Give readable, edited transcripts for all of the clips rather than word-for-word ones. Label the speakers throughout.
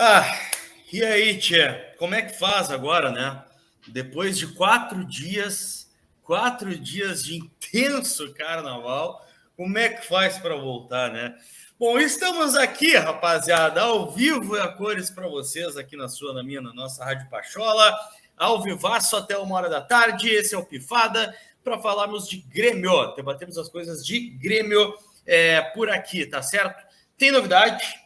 Speaker 1: Ah, e aí, tia? Como é que faz agora, né? Depois de 4 dias de intenso carnaval, como é que faz para voltar, né? Bom, estamos aqui, rapaziada, ao vivo e a cores para vocês aqui na nossa Rádio Pachola, ao vivaço até 1 hora da tarde. Esse é o Pifada para falarmos de Grêmio. Debatemos as coisas de Grêmio por aqui, tá certo? Tem novidade.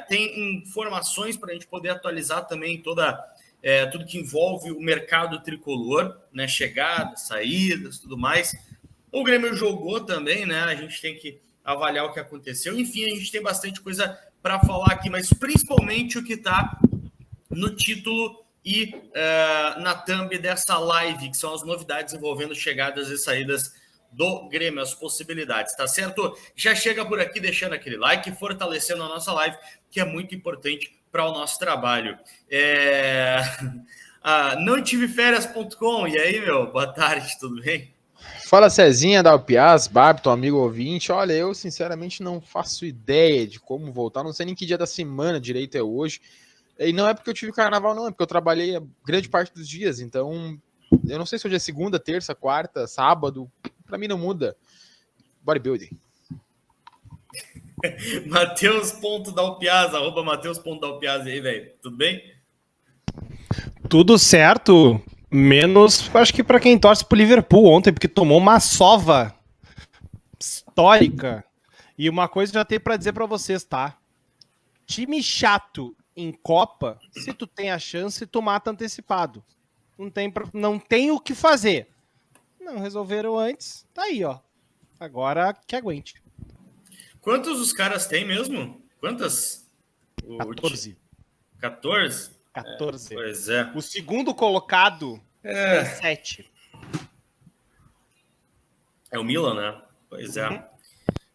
Speaker 1: Tem informações para a gente poder atualizar também tudo que envolve o mercado tricolor, né? Chegadas, saídas, tudo mais. O Grêmio jogou também, né? A gente tem que avaliar o que aconteceu. Enfim, a gente tem bastante coisa para falar aqui, mas principalmente o que está no título e na thumb dessa live, que são as novidades envolvendo chegadas e saídas do Grêmio, as possibilidades, tá certo? Já chega por aqui deixando aquele like, fortalecendo a nossa live, que é muito importante para o nosso trabalho. Não tive férias.com, e aí, meu? Boa tarde, tudo bem?
Speaker 2: Fala Cezinha, Dalpiaz, Babton, amigo ouvinte. Olha, eu sinceramente não faço ideia de como voltar, não sei nem que dia da semana direito é hoje. E não é porque eu tive carnaval, não, é porque eu trabalhei a grande parte dos dias, então eu não sei se hoje é segunda, terça, quarta, sábado, pra mim não muda. Bodybuilding.
Speaker 1: Matheus.dalpiaz, @Matheus.dalpiaz aí, velho. Tudo bem?
Speaker 3: Tudo certo, menos acho que para quem torce pro Liverpool ontem, porque tomou uma sova histórica. E uma coisa já tenho para dizer para vocês, tá? Time chato em Copa, se tu tem a chance, tu mata antecipado. Não tem o que fazer. Não resolveram antes, tá aí, ó. Agora que aguente.
Speaker 1: Quantos os caras têm mesmo? Quantas?
Speaker 3: 14.
Speaker 1: 14?
Speaker 3: 14.
Speaker 1: Pois é.
Speaker 3: O segundo colocado tem 7.
Speaker 1: É o Milan, né? Pois é.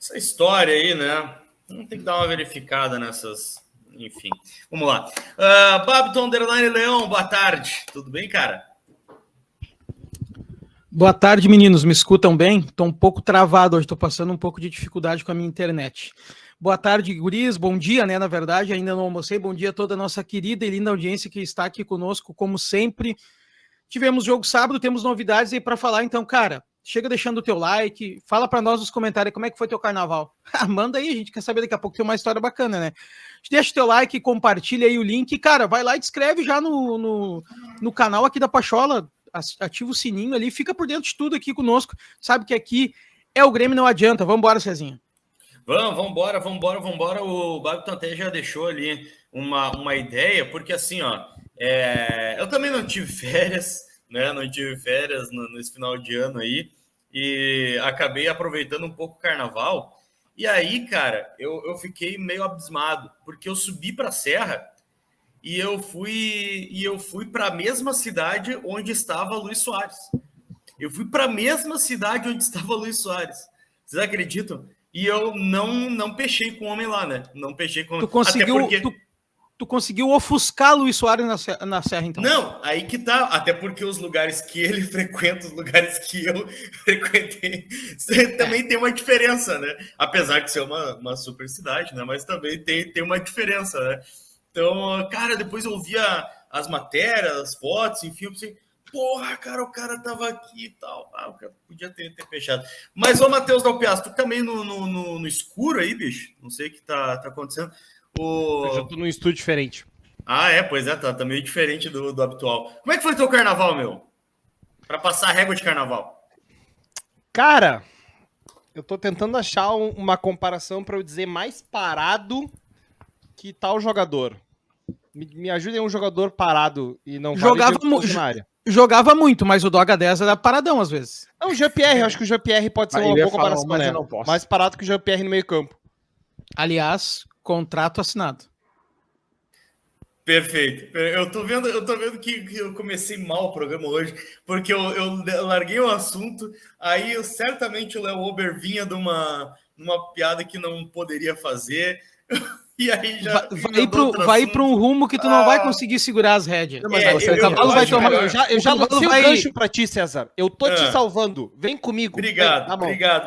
Speaker 1: Essa história aí, né? Tem que dar uma verificada nessas. Enfim. Vamos lá. Babton Underline Leão, boa tarde. Tudo bem, cara?
Speaker 4: Boa tarde, meninos. Me escutam bem? Estou um pouco travado hoje, estou passando um pouco de dificuldade com a minha internet. Boa tarde, guris. Bom dia, né? Na verdade, ainda não almocei. Bom dia a toda a nossa querida e linda audiência que está aqui conosco, como sempre. Tivemos jogo sábado, temos novidades aí para falar. Então, cara, chega deixando o teu like, fala para nós nos comentários como é que foi teu carnaval. Manda aí, a gente quer saber, daqui a pouco tem uma história bacana, né? Deixa o teu like, compartilha aí o link. Cara, vai lá e te inscreve já no canal aqui da Pachola. Ativa o sininho ali, fica por dentro de tudo aqui conosco. Sabe que aqui é o Grêmio, não adianta. Vamos embora, Cezinha.
Speaker 1: Vamos embora. O Babton até já deixou ali uma ideia, porque assim, ó, eu também não tive férias, né? Não tive férias nesse final de ano aí, e acabei aproveitando um pouco o carnaval. E aí, cara, eu fiquei meio abismado, porque eu subi para a Serra e eu fui para a mesma cidade onde estava Luís Soares. Eu fui para a mesma cidade onde estava Luís Soares. Vocês acreditam? E eu não pechei com o homem lá, né? Não pechei com o homem.
Speaker 4: Tu conseguiu ofuscar Luís Soares na Serra, então?
Speaker 1: Não, aí que tá. Até porque os lugares que ele frequenta, os lugares que eu frequentei, também tem uma diferença, né? Apesar de ser uma super cidade, né? Mas também tem uma diferença, né? Então, cara, depois eu via as matérias, as fotos, enfim, eu pensei, porra, cara, o cara tava aqui e tal. O cara podia ter fechado. Mas, ô, Matheus Dalpiaz, tu também no escuro aí, bicho? Não sei o que tá acontecendo.
Speaker 3: Eu já tô num estúdio diferente.
Speaker 1: Pois é, tá meio diferente do habitual. Como é que foi teu carnaval, meu? Pra passar a régua de carnaval.
Speaker 3: Cara, eu tô tentando achar uma comparação pra eu dizer mais parado que tal jogador. Me ajudem um jogador parado e não
Speaker 4: jogava muito, mas o Doga 10 era paradão às vezes.
Speaker 3: Não, o Jean-Pierre, eu acho que o Jean-Pierre pode ser uma boa comparação,
Speaker 2: mas eu não posso.
Speaker 3: Mais parado que o Jean-Pierre no meio campo.
Speaker 4: Aliás, contrato assinado.
Speaker 1: Perfeito. Eu tô vendo que eu comecei mal o programa hoje, porque eu larguei o assunto, aí certamente o Léo Ober vinha numa piada que não poderia fazer. E aí já
Speaker 4: Vai para um rumo que tu não vai conseguir segurar as rédeas.
Speaker 2: Não, mas
Speaker 1: É,
Speaker 2: o cavalo vai tomar.
Speaker 3: Eu já lancei o
Speaker 4: vai-
Speaker 3: gancho pra ti, César. Eu tô te
Speaker 1: Ah.
Speaker 3: salvando. Vem comigo.
Speaker 1: Obrigado,
Speaker 3: Vem, na mão.
Speaker 1: obrigado.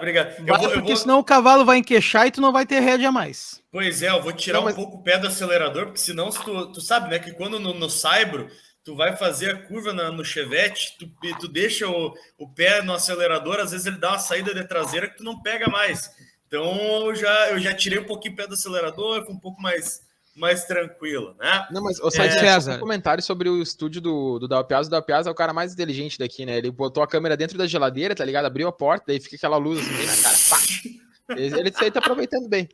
Speaker 4: Porque senão o cavalo vai enqueixar e tu não vai ter rédea mais.
Speaker 1: Pois é, eu vou tirar
Speaker 2: Não, mas-
Speaker 1: um pouco o pé do acelerador, porque senão se tu sabe, né, que quando no Saibro tu vai fazer a curva no Chevette, tu deixa o pé no acelerador, às vezes ele dá uma saída de traseira que tu não pega mais. Então eu já tirei um pouquinho o pé do acelerador, foi um pouco mais tranquilo, né?
Speaker 2: Não, mas, ô, César, um comentário sobre o estúdio do Dalpiaz. O Dalpiaz é o cara mais inteligente daqui, né? Ele botou a câmera dentro da geladeira, tá ligado? Abriu a porta, daí fica aquela luz assim, bem na cara. Pá! Ele isso aí tá aproveitando bem.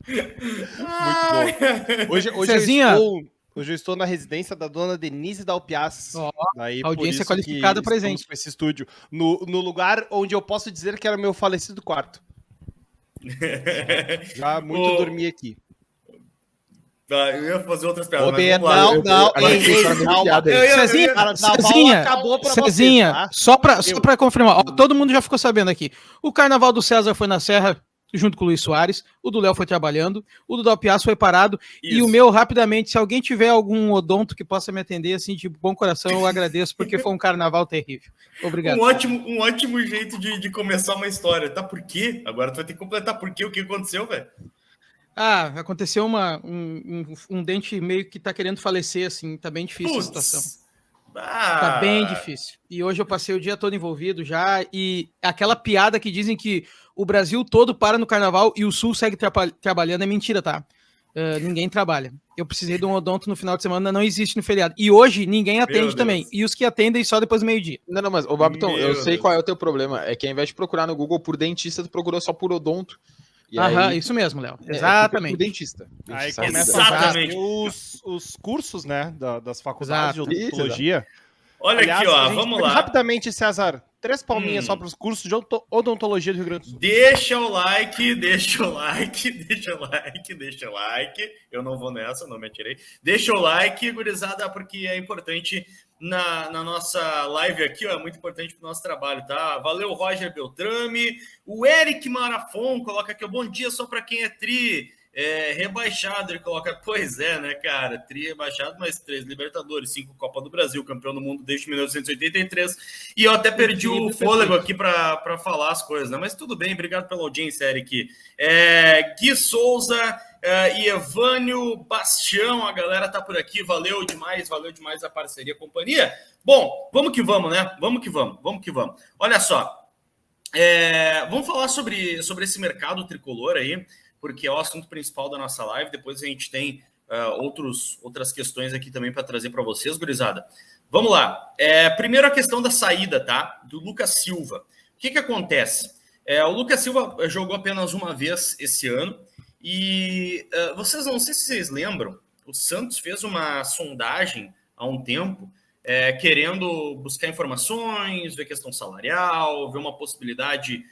Speaker 3: Muito bom. Hoje
Speaker 4: Cezinha.
Speaker 3: eu estou na residência da dona Denise Dalpiaz. Daí,
Speaker 4: audiência
Speaker 3: por isso
Speaker 4: qualificada
Speaker 3: que
Speaker 4: presente.
Speaker 3: estamos com esse estúdio. No lugar onde eu posso dizer que era meu falecido quarto. Já muito dormi aqui.
Speaker 1: Tá, eu ia fazer outras piadas,
Speaker 3: Ô,
Speaker 1: mas
Speaker 3: Bê,
Speaker 1: vamos lá.
Speaker 3: não,
Speaker 2: Agora
Speaker 3: ei,
Speaker 2: tem cara meio
Speaker 3: calma.
Speaker 2: piada aí.
Speaker 4: Cezinha,
Speaker 3: Carnaval acabou pra
Speaker 4: Cezinha,
Speaker 3: vocês, tá?
Speaker 4: só pra confirmar, ó, todo mundo já ficou sabendo aqui. O carnaval do César foi na Serra, junto com o Luiz Soares, o do Léo foi trabalhando, o do Dalpiaz foi parado, e
Speaker 1: Isso.
Speaker 4: o meu, rapidamente, se alguém tiver algum odonto que possa me atender, assim, de bom coração, eu agradeço, porque foi um carnaval terrível. Obrigado.
Speaker 1: Um ótimo jeito de começar uma história. Tá por quê? Agora tu vai ter que completar por quê, o que aconteceu, velho.
Speaker 4: Ah, aconteceu um dente meio que tá querendo falecer, assim, tá bem difícil a situação. Tá bem difícil. E hoje eu passei o dia todo envolvido já, e aquela piada que dizem que o Brasil todo para no carnaval e o Sul segue trabalhando é mentira, tá? Ninguém trabalha. Eu precisei de um odonto no final de semana, não existe no feriado. E hoje ninguém atende também. E os que atendem só depois do meio-dia.
Speaker 2: Não, mas, ô, Babiton,
Speaker 1: Meu
Speaker 2: eu sei
Speaker 1: Deus.
Speaker 2: qual é o teu problema. É que ao invés de procurar no Google por dentista, tu procurou só por odonto. E
Speaker 4: Aham,
Speaker 2: aí,
Speaker 4: isso mesmo, Léo.
Speaker 2: é,
Speaker 4: Exatamente.
Speaker 2: por dentista.
Speaker 3: Aí
Speaker 2: Dentista.
Speaker 3: começa
Speaker 1: Exatamente.
Speaker 3: os cursos, né, das faculdades
Speaker 4: Exato.
Speaker 3: de odontologia.
Speaker 1: Olha
Speaker 3: Aliás,
Speaker 1: aqui, ó,
Speaker 3: a gente
Speaker 1: vamos
Speaker 3: pede
Speaker 1: lá.
Speaker 3: Rapidamente, César, 3 palminhas só para os cursos de odontologia do Rio Grande do Sul.
Speaker 1: Deixa o like. Eu não vou nessa, não me atirei. Deixa o like, gurizada, porque é importante na nossa live aqui, ó, é muito importante para o nosso trabalho, tá? Valeu, Roger Beltrame. O Eric Marafon coloca aqui, bom dia só para quem é tri. Rebaixado, ele coloca, pois é, né, cara, tri rebaixado, mas 3 Libertadores, 5 Copa do Brasil, campeão do mundo desde 1983, e eu até perdi o fôlego aqui para falar as coisas, né, mas tudo bem, obrigado pela audiência, Eric. Gui Souza e Evânio Bastião, a galera tá por aqui, valeu demais a parceria, a companhia. Bom, vamos que vamos, né, vamos que vamos. Olha só, vamos falar sobre esse mercado tricolor aí, porque é o assunto principal da nossa live. Depois a gente tem outras questões aqui também para trazer para vocês, gurizada. Vamos lá. Primeiro a questão da saída, tá? Do Lucas Silva. O que acontece? O Lucas Silva jogou apenas uma vez esse ano e vocês, não sei se vocês lembram, o Santos fez uma sondagem há um tempo querendo buscar informações, ver questão salarial, ver uma possibilidade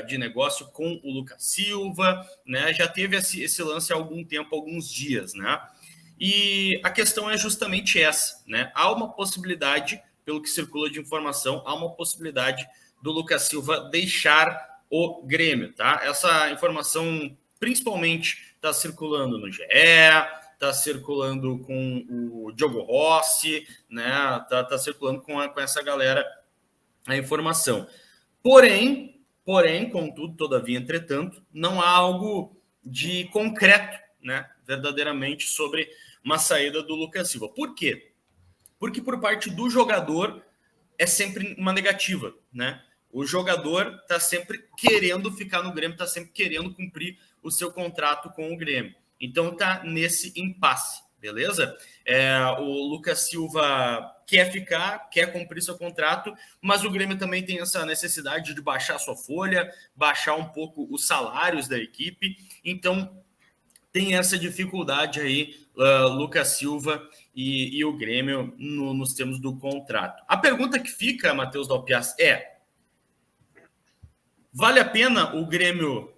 Speaker 1: de negócio com o Lucas Silva, né? Já teve esse lance há algum tempo, alguns dias, né? E a questão é justamente essa, né? Há uma possibilidade, pelo que circula de informação, há uma possibilidade do Lucas Silva deixar o Grêmio, tá? Essa informação principalmente está circulando no GE, está circulando com o Diogo Rossi, né? Tá circulando com essa galera a informação. Porém, contudo, todavia, entretanto, não há algo de concreto, né, verdadeiramente sobre uma saída do Lucas Silva. Por quê? Porque por parte do jogador é sempre uma negativa, né? O jogador está sempre querendo ficar no Grêmio, está sempre querendo cumprir o seu contrato com o Grêmio. Então está nesse impasse, beleza? O Lucas Silva quer ficar, quer cumprir seu contrato, mas o Grêmio também tem essa necessidade de baixar sua folha, baixar um pouco os salários da equipe, então tem essa dificuldade aí, Lucas Silva e o Grêmio nos termos do contrato. A pergunta que fica, Matheus Dalpiaz, vale a pena o Grêmio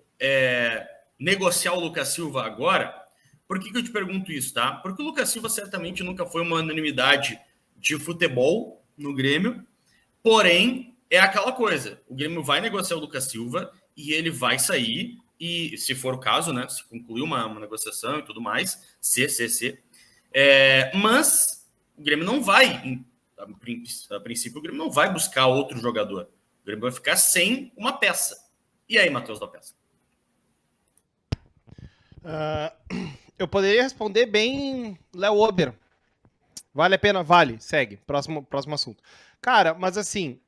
Speaker 1: negociar o Lucas Silva agora? Por que eu te pergunto isso, tá? Porque o Lucas Silva certamente nunca foi uma unanimidade de futebol no Grêmio, porém, é aquela coisa, o Grêmio vai negociar o Lucas Silva e ele vai sair e se for o caso, né, se concluir uma negociação e tudo mais, mas o Grêmio não vai, a princípio, o Grêmio não vai buscar outro jogador. O Grêmio vai ficar sem uma peça. E aí, Matheus da Peça?
Speaker 3: Eu poderia responder bem Léo Ober. Vale a pena? Vale. Segue. Próximo assunto. Cara, mas assim,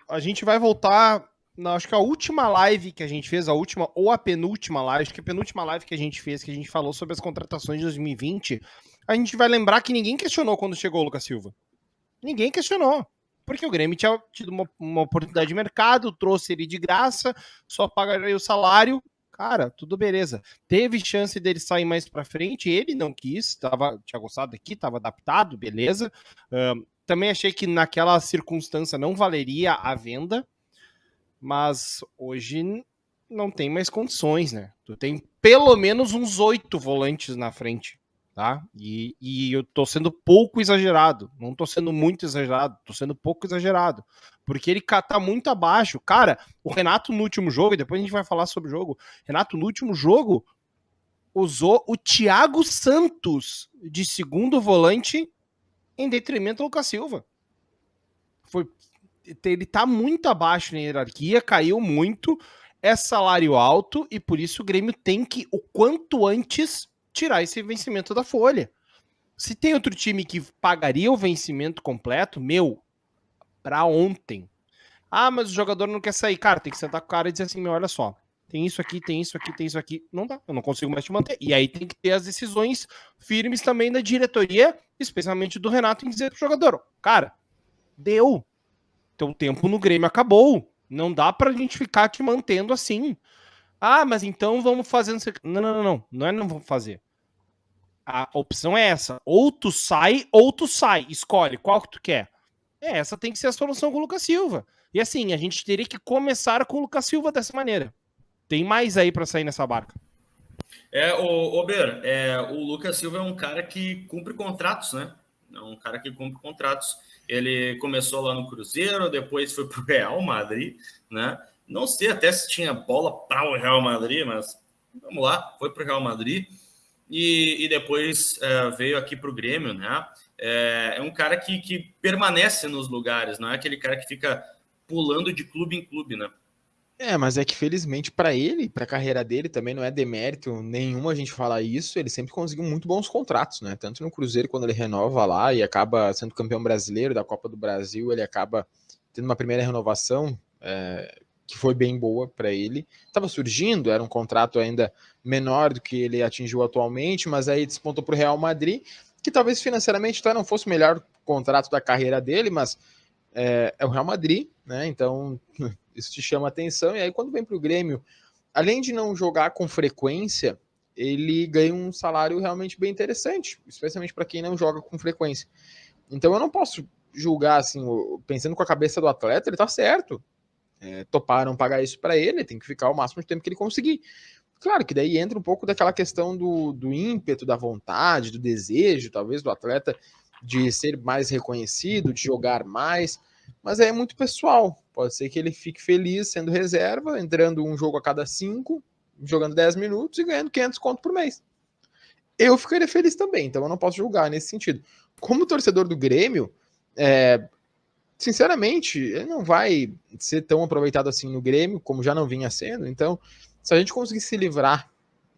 Speaker 3: a gente vai voltar, acho que a última live que a gente fez, a última ou a penúltima live, acho que a penúltima live que a gente fez, que a gente falou sobre as contratações de 2020, a gente vai lembrar que ninguém questionou quando chegou o Lucas Silva. Ninguém questionou. Porque o Grêmio tinha tido uma oportunidade de mercado, trouxe ele de graça, só pagaria o salário. Cara, tudo beleza. Teve chance dele sair mais pra frente, ele não quis, tinha gostado daqui, estava adaptado, beleza. Também achei que naquela circunstância não valeria a venda, mas hoje não tem mais condições, né? Tu tem pelo menos uns 8 volantes na frente, tá? E eu tô sendo pouco exagerado, não tô sendo muito exagerado, tô sendo pouco exagerado, porque ele tá muito abaixo. Cara, o Renato no último jogo, e depois a gente vai falar sobre o jogo, Renato no último jogo usou o Thiago Santos de segundo volante em detrimento do Lucas Silva. Ele tá muito abaixo na hierarquia, caiu muito, é salário alto e por isso o Grêmio tem que, o quanto antes, tirar esse vencimento da folha. Se tem outro time que pagaria o vencimento completo, pra ontem. Ah, mas o jogador não quer sair. Cara, tem que sentar com o cara e dizer assim, olha só, tem isso aqui, tem isso aqui, tem isso aqui. Não dá, eu não consigo mais te manter. E aí tem que ter as decisões firmes também da diretoria, especialmente do Renato, em dizer pro jogador, cara, deu. Teu tempo no Grêmio acabou. Não dá pra gente ficar te mantendo assim. Ah, mas então vamos fazer... Não. Não vamos fazer. A opção é essa. Ou tu sai. Escolhe qual que tu quer. Essa tem que ser a solução com o Lucas Silva. E assim, a gente teria que começar com o Lucas Silva dessa maneira. Tem mais aí pra sair nessa barca.
Speaker 1: O Lucas Silva é um cara que cumpre contratos, né? É um cara que cumpre contratos. Ele começou lá no Cruzeiro, depois foi para o Real Madrid, né? Não sei até se tinha bola para o Real Madrid, mas vamos lá, foi para o Real Madrid e depois veio aqui para o Grêmio, né? É um cara que permanece nos lugares, não é aquele cara que fica pulando de clube em clube, né?
Speaker 2: Mas é que felizmente para ele, para a carreira dele, também não é demérito nenhum a gente falar isso, ele sempre conseguiu muito bons contratos, né? Tanto no Cruzeiro, quando ele renova lá e acaba sendo campeão brasileiro da Copa do Brasil, ele acaba tendo uma primeira renovação que foi bem boa para ele. Estava surgindo, era um contrato ainda menor do que ele atingiu atualmente, mas aí despontou para o Real Madrid, que talvez financeiramente até não fosse o melhor contrato da carreira dele, mas é o Real Madrid, né? Então isso te chama atenção. E aí quando vem para o Grêmio, além de não jogar com frequência, ele ganha um salário realmente bem interessante, especialmente para quem não joga com frequência. Então eu não posso julgar assim, pensando com a cabeça do atleta, ele tá certo. Toparam pagar isso para ele, tem que ficar o máximo de tempo que ele conseguir. Claro que daí entra um pouco daquela questão do ímpeto, da vontade, do desejo, talvez, do atleta de ser mais reconhecido, de jogar mais, mas é muito pessoal. Pode ser que ele fique feliz sendo reserva, entrando um jogo a cada 5, jogando 10 minutos e ganhando 500 conto por mês. Eu ficaria feliz também, então eu não posso julgar nesse sentido. Como torcedor do Grêmio, sinceramente, ele não vai ser tão aproveitado assim no Grêmio, como já não vinha sendo. Então, se a gente conseguir se livrar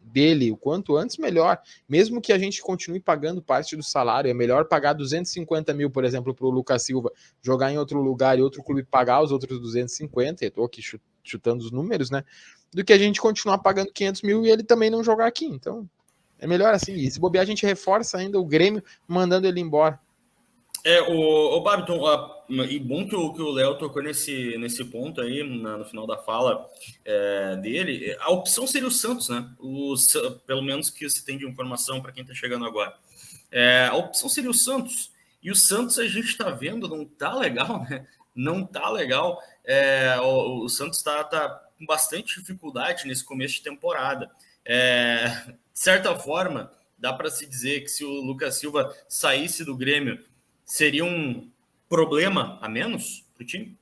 Speaker 2: dele o quanto antes, melhor. Mesmo que a gente continue pagando parte do salário, é melhor pagar 250 mil, por exemplo, para o Lucas Silva, jogar em outro lugar e outro clube pagar os outros 250, eu estou aqui chutando os números, né? Do que a gente continuar pagando 500 mil e ele também não jogar aqui. Então, é melhor assim. E se bobear, a gente reforça ainda o Grêmio mandando ele embora.
Speaker 1: O Babiton, e bom que o Léo tocou nesse ponto aí, no final da fala dele. A opção seria o Santos, né? Pelo menos que se tem de informação para quem está chegando agora. A opção seria o Santos. E o Santos a gente está vendo, não tá legal, né? Não tá legal. O Santos tá com bastante dificuldade nesse começo de temporada. De certa forma, dá para se dizer que se o Lucas Silva saísse do Grêmio, seria um problema a menos para o time?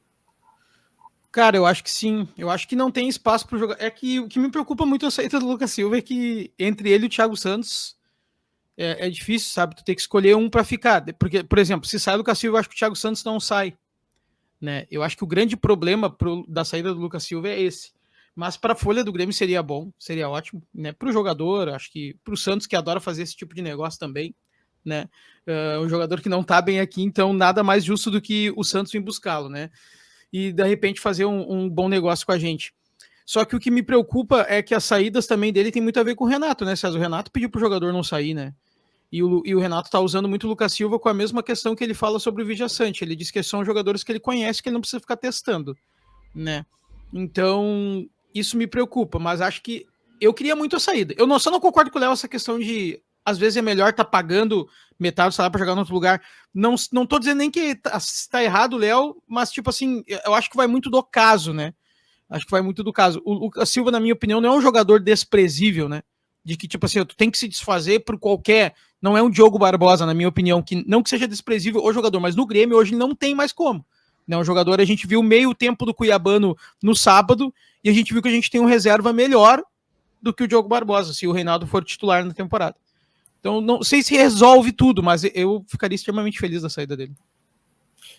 Speaker 4: Cara, eu acho que sim. Eu acho que não tem espaço para jogar. É que o que me preocupa muito a saída do Lucas Silva é que entre ele e o Thiago Santos é difícil, sabe? Tu tem que escolher um para ficar. Porque, por exemplo, se sai o Lucas Silva, eu acho que o Thiago Santos não sai. Né? Eu acho que o grande problema da saída do Lucas Silva é esse. Mas para a folha do Grêmio seria bom, seria ótimo, né? Para o jogador, acho que para o Santos, que adora fazer esse tipo de negócio também, né? Um jogador que não tá bem aqui, então nada mais justo do que o Santos vir buscá-lo, né? E de repente fazer um bom negócio com a gente. Só que o que me preocupa é que as saídas também dele tem muito a ver com o Renato, né, César? O Renato pediu pro jogador não sair, né? E o Renato tá usando muito o Lucas Silva com a mesma questão que ele fala sobre o Vidia Sante. Ele diz que são jogadores que ele conhece, que ele não precisa ficar testando, né? Então, isso me preocupa, mas acho que eu queria muito a saída. Eu só não concordo com o Léo essa questão de às vezes é melhor tá pagando metade do salário para jogar em outro lugar. Não tô dizendo nem que tá errado, Léo, mas tipo assim, eu acho que vai muito do caso, né? Acho que vai muito do caso. O Lucas Silva, na minha opinião, não é um jogador desprezível, né? De que, tipo assim, tu tem que se desfazer por qualquer... Não é um Diogo Barbosa, na minha opinião, que não que seja desprezível o jogador, mas no Grêmio hoje não tem mais como. Né? O jogador, a gente viu meio tempo do Cuiabano no sábado e a gente viu que a gente tem um reserva melhor do que o Diogo Barbosa, se o Reinaldo for titular na temporada. Então, não sei se resolve tudo, mas eu ficaria extremamente feliz da saída dele.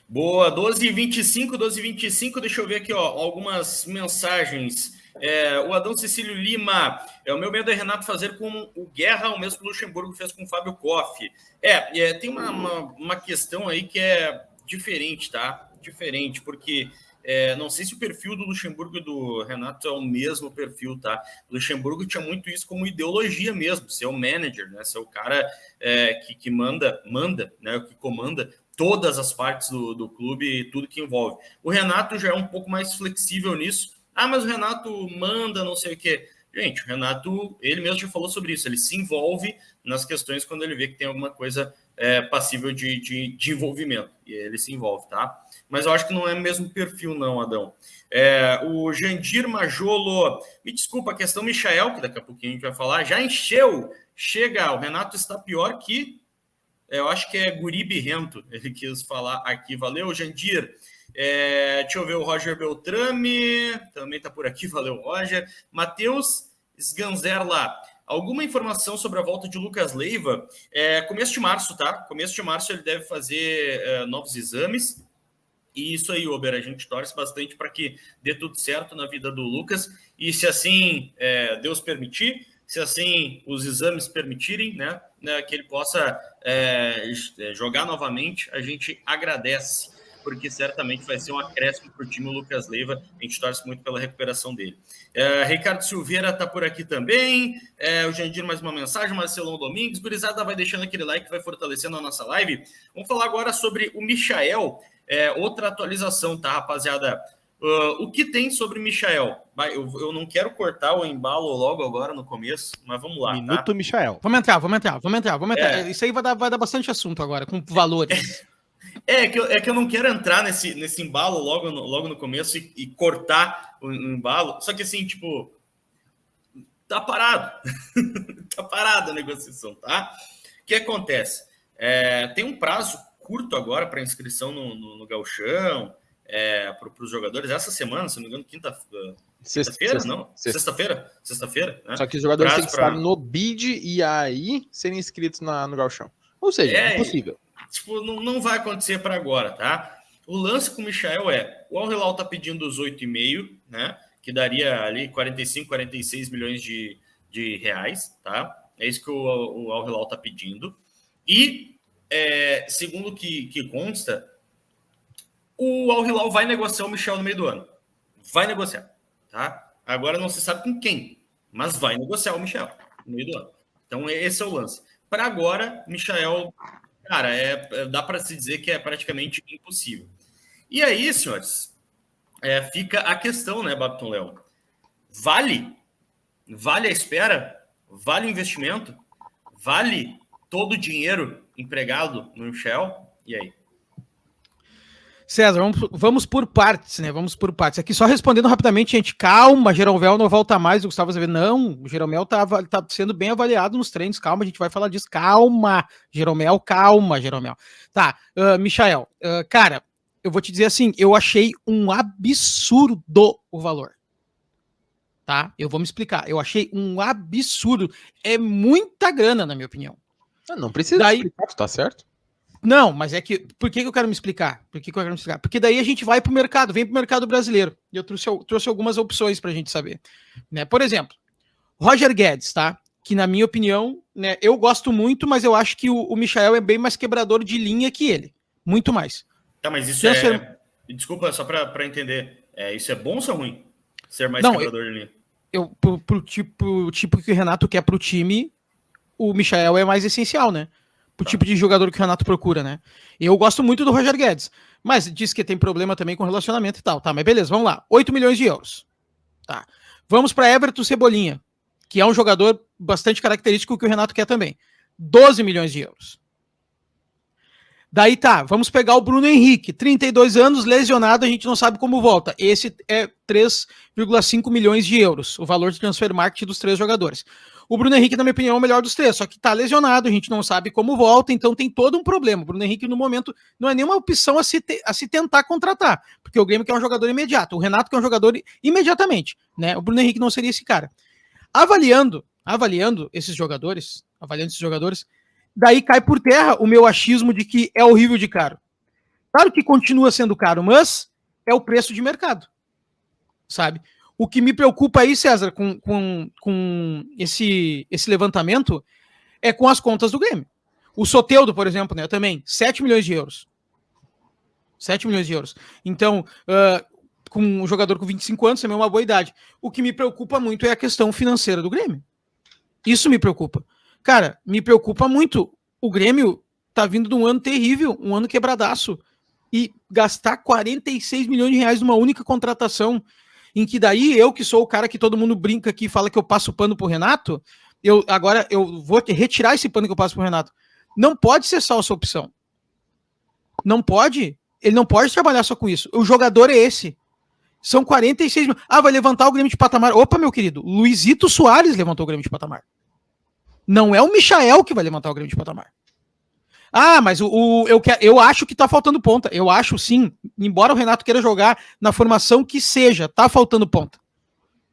Speaker 1: Boa, 12h25, deixa eu ver aqui, ó, algumas mensagens. O Adão Cecílio Lima, o meu medo é Renato fazer com o Guerra, o mesmo que o Luxemburgo fez com o Fábio Koff. Tem uma questão aí que é diferente, tá? Diferente, porque não sei se o perfil do Luxemburgo e do Renato é o mesmo perfil, tá? O Luxemburgo tinha muito isso como ideologia mesmo, ser o manager, né? Ser o cara que manda, né? Que comanda todas as partes do clube e tudo que envolve. O Renato já é um pouco mais flexível nisso. Mas o Renato manda não sei o quê. Gente, o Renato, ele mesmo já falou sobre isso. Ele se envolve nas questões quando ele vê que tem alguma coisa passível de envolvimento. E ele se envolve, tá? Mas eu acho que não é o mesmo perfil, não, Adão. O Jandir Majolo, me desculpa, a questão Michael, que daqui a pouquinho a gente vai falar, já encheu. Chega, o Renato está pior que... eu acho que é Guri Birrento, ele quis falar aqui. Valeu, Jandir. Deixa eu ver o Roger Beltrame, também está por aqui, valeu, Roger. Matheus Sganzer lá. Alguma informação sobre a volta de Lucas Leiva? Começo de março, tá? Começo de março ele deve fazer novos exames. E isso aí, Ober, a gente torce bastante para que dê tudo certo na vida do Lucas. E se assim Deus permitir, se assim os exames permitirem, né, que ele possa jogar novamente, a gente agradece, porque certamente vai ser um acréscimo para o time, o Lucas Leiva. A gente torce muito pela recuperação dele. Ricardo Silveira está por aqui também. O Jandir, mais uma mensagem. Marcelão Domingues. Gurizada, vai deixando aquele like que vai fortalecendo a nossa live. Vamos falar agora sobre o Michael. Outra atualização, tá, rapaziada? O que tem sobre o Michael? Eu não quero cortar o embalo logo agora no começo, mas vamos lá.
Speaker 3: Minuto,
Speaker 1: tá?
Speaker 3: Michael.
Speaker 4: Vamos entrar. Isso aí vai dar bastante assunto agora, com valores.
Speaker 1: Que eu não quero entrar nesse embalo logo no começo e cortar o embalo. Só que assim, tipo, tá parado. Tá parada a negociação, tá? O que acontece? Tem um prazo curto agora para inscrição no Gauchão, para os jogadores. Essa semana, se não me engano, sexta-feira, não? Sexta-feira. Né?
Speaker 2: Só que os jogadores têm que estar no bid e aí serem inscritos no Gauchão. Ou seja, é impossível.
Speaker 1: Tipo, não vai acontecer para agora, tá? O lance com o Michael o Al Hilal tá pedindo os 8,5, né? Que daria ali 45, 46 milhões de reais, tá? É isso que o Al Hilal tá pedindo. E, segundo o que consta, o Al Hilal vai negociar o Michael no meio do ano. Vai negociar, tá? Agora não se sabe com quem, mas vai negociar o Michael no meio do ano. Então, esse é o lance. Para agora, Michael... Cara, dá para se dizer que é praticamente impossível. E aí, senhores, fica a questão, né, Babton Léo? Vale a espera? Vale o investimento? Vale todo o dinheiro empregado no Michel? E aí?
Speaker 4: César, vamos por partes, né? Vamos por partes. Aqui só respondendo rapidamente, gente, calma, Jeromel não volta mais, o Gustavo Azevedo, não, o Jeromel tá sendo bem avaliado nos treinos, calma, a gente vai falar disso, calma, Jeromel. Tá, Michael, cara, eu vou te dizer assim, eu achei um absurdo o valor. Tá? Eu vou me explicar. Eu achei um absurdo. É muita grana, na minha opinião.
Speaker 2: Não precisa explicar, tu tá certo?
Speaker 4: Não, mas é que... Por que eu quero me explicar? Porque daí a gente vai pro mercado, vem pro mercado brasileiro. E eu trouxe algumas opções pra gente saber. Né? Por exemplo, Roger Guedes, tá? Que na minha opinião, né, eu gosto muito, mas eu acho que o Michael é bem mais quebrador de linha que ele. Muito mais.
Speaker 1: Tá, mas isso Desculpa, só pra entender. Isso é bom ou isso é ruim? Ser mais quebrador de linha?
Speaker 4: Pro tipo que o Renato quer pro time, o Michael é mais essencial, né? Pro tipo de jogador que o Renato procura, né? Eu gosto muito do Roger Guedes, mas diz que tem problema também com relacionamento e tal. Tá, mas beleza, vamos lá. 8 milhões de euros. Tá. Vamos para Everton Cebolinha, que é um jogador bastante característico que o Renato quer também. 12 milhões de euros. Daí tá, vamos pegar o Bruno Henrique, 32 anos, lesionado, a gente não sabe como volta. Esse é 3,5 milhões de euros, o valor de transfer market dos 3 jogadores. O Bruno Henrique, na minha opinião, é o melhor dos 3, só que tá lesionado, a gente não sabe como volta, então tem todo um problema. O Bruno Henrique, no momento, não é nenhuma opção a se tentar contratar, porque o Grêmio quer um jogador imediato, o Renato quer um jogador imediatamente, né? O Bruno Henrique não seria esse cara. Avaliando esses jogadores, daí cai por terra o meu achismo de que é horrível de caro. Claro que continua sendo caro, mas é o preço de mercado, sabe? O que me preocupa aí, César, com esse levantamento é com as contas do Grêmio. O Soteldo, por exemplo, né, também, 7 milhões de euros. 7 milhões de euros. Então, com um jogador com 25 anos, também é uma boa idade. O que me preocupa muito é a questão financeira do Grêmio. Isso me preocupa. Cara, me preocupa muito. O Grêmio tá vindo de um ano terrível, um ano quebradaço. E gastar 46 milhões de reais numa única contratação, em que daí eu, que sou o cara que todo mundo brinca aqui e fala que eu passo pano pro Renato, agora eu vou retirar esse pano que eu passo pro Renato. Não pode ser só a sua opção. Não pode. Ele não pode trabalhar só com isso. O jogador é esse. São 46 milhões. Vai levantar o Grêmio de patamar. Opa, meu querido, Luizito Soares levantou o Grêmio de patamar. Não é o Michael que vai levantar o Grêmio de patamar. Mas eu acho que tá faltando ponta. Eu acho sim, embora o Renato queira jogar na formação que seja, tá faltando ponta.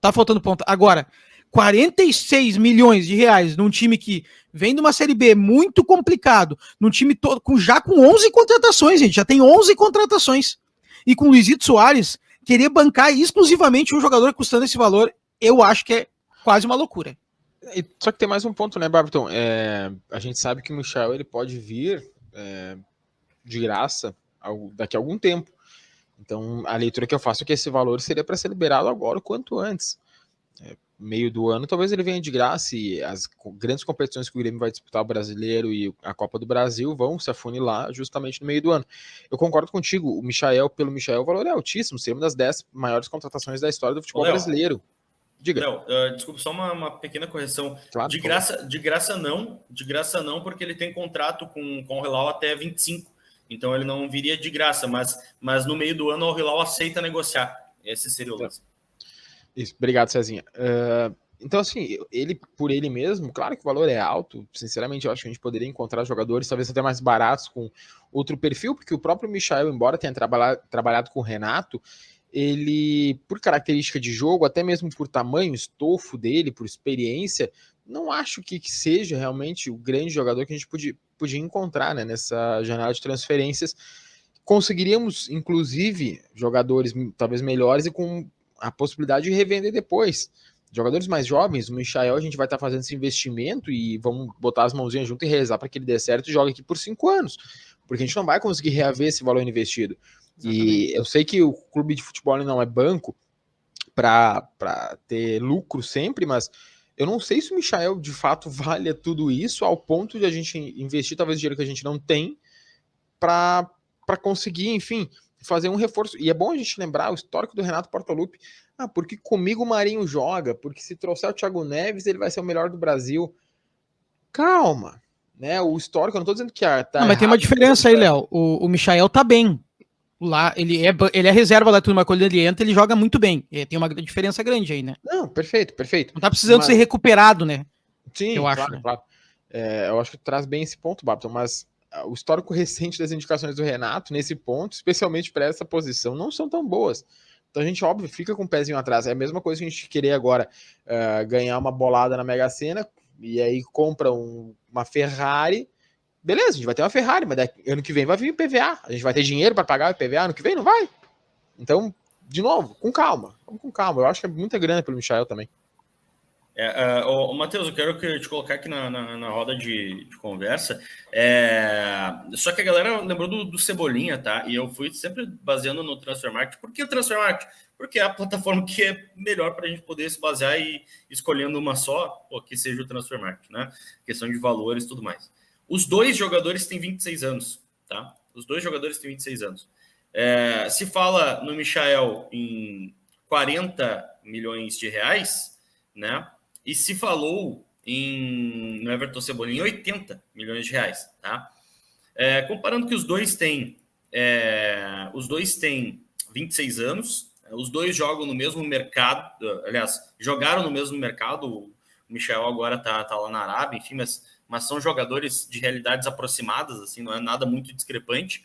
Speaker 4: Tá faltando ponta. Agora, 46 milhões de reais num time que vem de uma Série B muito complicado, num time todo já com 11 contratações, gente, já tem 11 contratações. E com o Luizito Soares, querer bancar exclusivamente um jogador custando esse valor, eu acho que é quase uma loucura.
Speaker 2: Só que tem mais um ponto, né, Barberton? A gente sabe que o Michael ele pode vir de graça daqui a algum tempo. Então, a leitura que eu faço é que esse valor seria para ser liberado agora o quanto antes. Meio do ano, talvez ele venha de graça e as grandes competições que o Grêmio vai disputar, o Brasileiro e a Copa do Brasil, vão se afunilar justamente no meio do ano. Eu concordo contigo, pelo Michael, o valor é altíssimo, seria uma das 10 maiores contratações da história do futebol brasileiro. Diga.
Speaker 1: Léo, desculpa, só uma pequena correção.
Speaker 2: Claro,
Speaker 1: de graça não, porque ele tem contrato com o Hilal até 25, então ele não viria de graça, mas no meio do ano o Hilal aceita negociar. Esse seria o lance.
Speaker 2: Isso, obrigado, Cezinha. Então, assim, por ele mesmo, claro que o valor é alto. Sinceramente, eu acho que a gente poderia encontrar jogadores talvez até mais baratos com outro perfil, porque o próprio Michael, embora tenha trabalhado com o Renato, ele, por característica de jogo, até mesmo por tamanho, estofo dele, por experiência, não acho que seja realmente o grande jogador que a gente podia encontrar, né, nessa janela de transferências. Conseguiríamos, inclusive, jogadores talvez melhores e com a possibilidade de revender depois. Jogadores mais jovens, o Michael, a gente vai estar fazendo esse investimento e vamos botar as mãozinhas junto e rezar para que ele dê certo e jogue aqui por 5 anos, porque a gente não vai conseguir reaver esse valor investido. Exatamente. E eu sei que o clube de futebol não é banco para ter lucro sempre, mas eu não sei se o Michael de fato vale tudo isso ao ponto de a gente investir talvez dinheiro que a gente não tem para conseguir, enfim, fazer um reforço. E é bom a gente lembrar o histórico do Renato Portaluppi. Porque comigo o Marinho joga, porque se trouxer o Thiago Neves, ele vai ser o melhor do Brasil. Calma, né? O histórico, eu não tô dizendo que tá
Speaker 4: mas tem uma diferença aí, Léo. O Michael tá bem. Lá, ele é reserva lá, tudo, mas quando ele entra, ele joga muito bem. Tem uma diferença grande aí, né?
Speaker 2: Não, perfeito.
Speaker 4: Não tá precisando ser recuperado, né?
Speaker 2: Sim, eu acho. Claro. Eu acho que traz bem esse ponto, Babton, mas o histórico recente das indicações do Renato, nesse ponto, especialmente para essa posição, não são tão boas. Então a gente, óbvio, fica com o pezinho atrás. É a mesma coisa que a gente querer agora ganhar uma bolada na Mega Sena, e aí compra uma Ferrari. Beleza, a gente vai ter uma Ferrari, mas ano que vem vai vir o PVA. A gente vai ter dinheiro para pagar o PVA ano que vem? Não vai. Então, de novo, com calma. Vamos com calma. Eu acho que é muita grana pelo Michael também.
Speaker 1: Matheus, eu quero te colocar aqui na roda de conversa. Só que a galera lembrou do Cebolinha, tá? E eu fui sempre baseando no Transfermarkt. Por que o Transfermarkt? Porque é a plataforma que é melhor para a gente poder se basear e escolhendo uma só, que seja o Transfermarkt, né? Questão de valores e tudo mais. Os dois jogadores têm 26 anos, tá? Os dois jogadores têm 26 anos. Se fala no Michael em 40 milhões de reais, né? E se falou no Everton Cebolinha em 80 milhões de reais, tá? Comparando que os dois têm 26 anos, os dois jogam no mesmo mercado, aliás, jogaram no mesmo mercado, o Michael agora tá lá na Arábia, enfim, mas são jogadores de realidades aproximadas, assim, não é nada muito discrepante.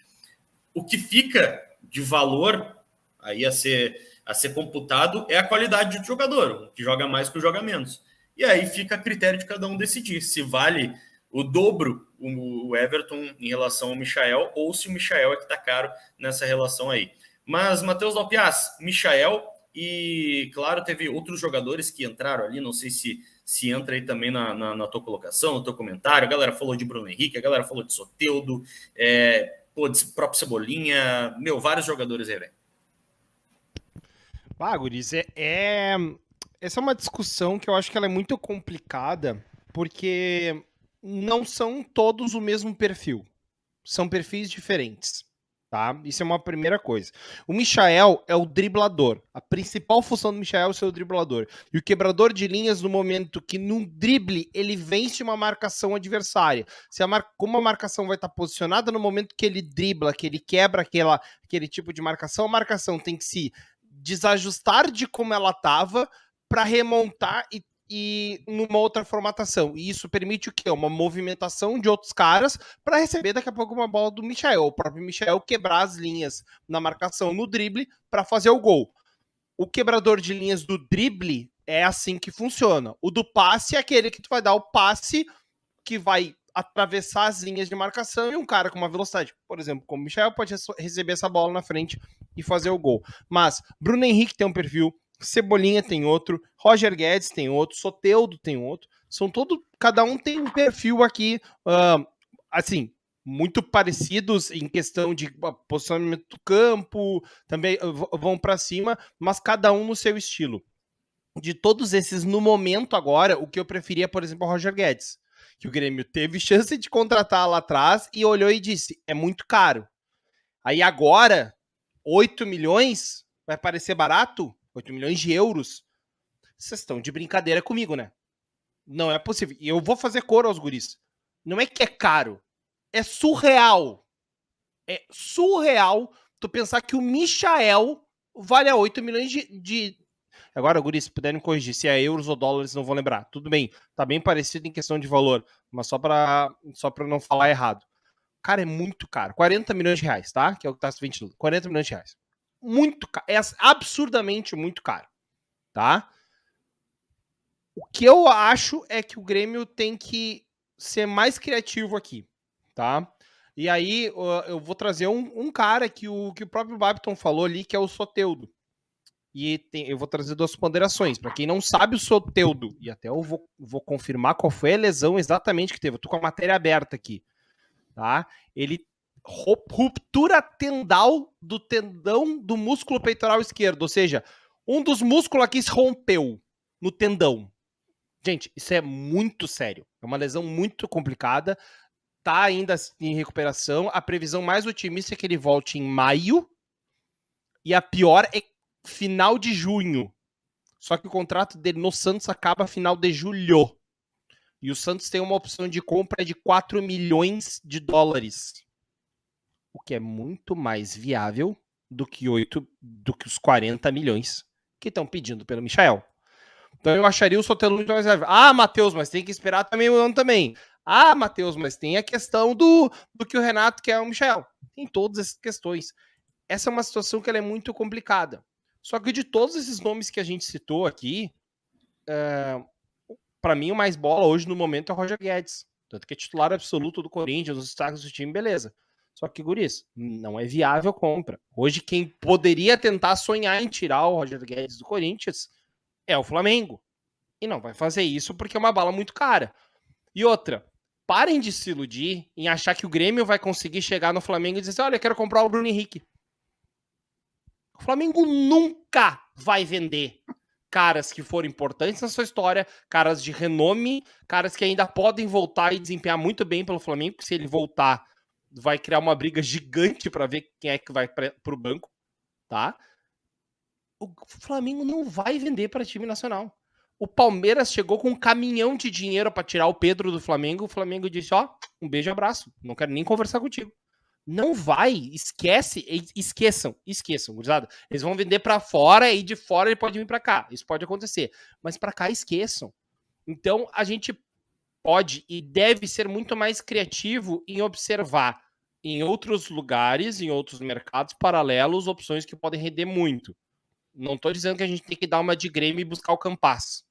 Speaker 1: O que fica de valor aí a ser computado é a qualidade do jogador, o que joga mais que o joga menos. E aí fica a critério de cada um decidir se vale o dobro o Everton em relação ao Michael ou se o Michael é que está caro nessa relação aí. Mas, Matheus Dalpiaz, Michael e, claro, teve outros jogadores que entraram ali, não sei se entra aí também na tua colocação, no teu comentário. A galera falou de Bruno Henrique, a galera falou de Soteldo, de próprio Cebolinha, vários jogadores aí, velho.
Speaker 3: Guris, essa é uma discussão que eu acho que ela é muito complicada, porque não são todos o mesmo perfil. São perfis diferentes, tá? Isso é uma primeira coisa. O Michael é o driblador. A principal função do Michael é ser o driblador. E o quebrador de linhas, no momento que num drible ele vence uma marcação adversária. Como a marcação vai estar posicionada no momento que ele dribla, que ele quebra aquele tipo de marcação, a marcação tem que se desajustar de como ela estava para remontar e numa outra formatação. E isso permite o quê? Uma movimentação de outros caras para receber daqui a pouco uma bola do Michael. O próprio Michael quebrar as linhas na marcação no drible para fazer o gol. O quebrador de linhas do drible é assim que funciona. O do passe é aquele que tu vai dar o passe que vai atravessar as linhas de marcação e um cara com uma velocidade, por exemplo, como o Michael, pode receber essa bola na frente e fazer o gol. Mas Bruno Henrique tem um perfil, Cebolinha tem outro, Roger Guedes tem outro, Soteldo tem outro. Cada um tem um perfil aqui, assim, muito parecidos em questão de posicionamento do campo, também vão para cima, mas cada um no seu estilo. De todos esses, no momento agora, o que eu preferia, por exemplo, é o Roger Guedes, que o Grêmio teve chance de contratar lá atrás e olhou e disse, é muito caro. Aí agora, 8 milhões vai parecer barato? 8 milhões de euros? Vocês estão de brincadeira comigo, né? Não é possível. E eu vou fazer coro aos guris. Não é que é caro. É surreal. É surreal tu pensar que o Michael vale a 8 milhões de... Agora, guris, se puderem corrigir, se é euros ou dólares, não vou lembrar. Tudo bem, tá bem parecido em questão de valor, mas só pra não falar errado. Cara, é muito caro. 40 milhões de reais, tá? Que é o que tá se ventilando. 40 milhões de reais. Muito caro. É absurdamente muito caro, tá? O que eu acho é que o Grêmio tem que ser mais criativo aqui, tá? E aí eu vou trazer um cara que o próprio Babiton falou ali, que é o Soteldo. E eu vou trazer duas ponderações. Para quem não sabe, o Soteldo, e até eu vou confirmar qual foi a lesão exatamente que teve. Eu tô com a matéria aberta aqui, tá? Ele ruptura tendal do tendão do músculo peitoral esquerdo, ou seja, um dos músculos aqui se rompeu no tendão. Gente, isso é muito sério. É uma lesão muito complicada. Tá ainda em recuperação. A previsão mais otimista é que ele volte em maio. E a pior é final de junho. Só que o contrato dele no Santos acaba final de julho. E o Santos tem uma opção de compra de 4 milhões de dólares. O que é muito mais viável do que os 40 milhões que estão pedindo pelo Michael. Então eu acharia o Soteldo muito mais viável. Ah, Matheus, mas tem que esperar também o ano também. Ah, Matheus, mas tem a questão do que o Renato quer o Michael. Tem todas essas questões. Essa é uma situação que ela é muito complicada. Só que de todos esses nomes que a gente citou aqui, para mim o mais bola hoje no momento é o Roger Guedes. Tanto que é titular absoluto do Corinthians, os destaques do time, beleza. Só que, guris, não é viável compra. Hoje quem poderia tentar sonhar em tirar o Roger Guedes do Corinthians é o Flamengo. E não vai fazer isso porque é uma bala muito cara. E outra, parem de se iludir em achar que o Grêmio vai conseguir chegar no Flamengo e dizer, olha, eu quero comprar o Bruno Henrique. O Flamengo nunca vai vender caras que foram importantes na sua história, caras de renome, caras que ainda podem voltar e desempenhar muito bem pelo Flamengo, se ele voltar, vai criar uma briga gigante para ver quem é que vai para o banco, tá? O Flamengo não vai vender para time nacional. O Palmeiras chegou com um caminhão de dinheiro para tirar o Pedro do Flamengo, o Flamengo disse, ó, um beijo e abraço, não quero nem conversar contigo. Não vai, esqueçam, gurizada. Eles vão vender para fora e de fora ele pode vir para cá. Isso pode acontecer, mas para cá esqueçam. Então a gente pode e deve ser muito mais criativo em observar em outros lugares, em outros mercados paralelos, opções que podem render muito. Não estou dizendo que a gente tem que dar uma de Grêmio e buscar o Campas.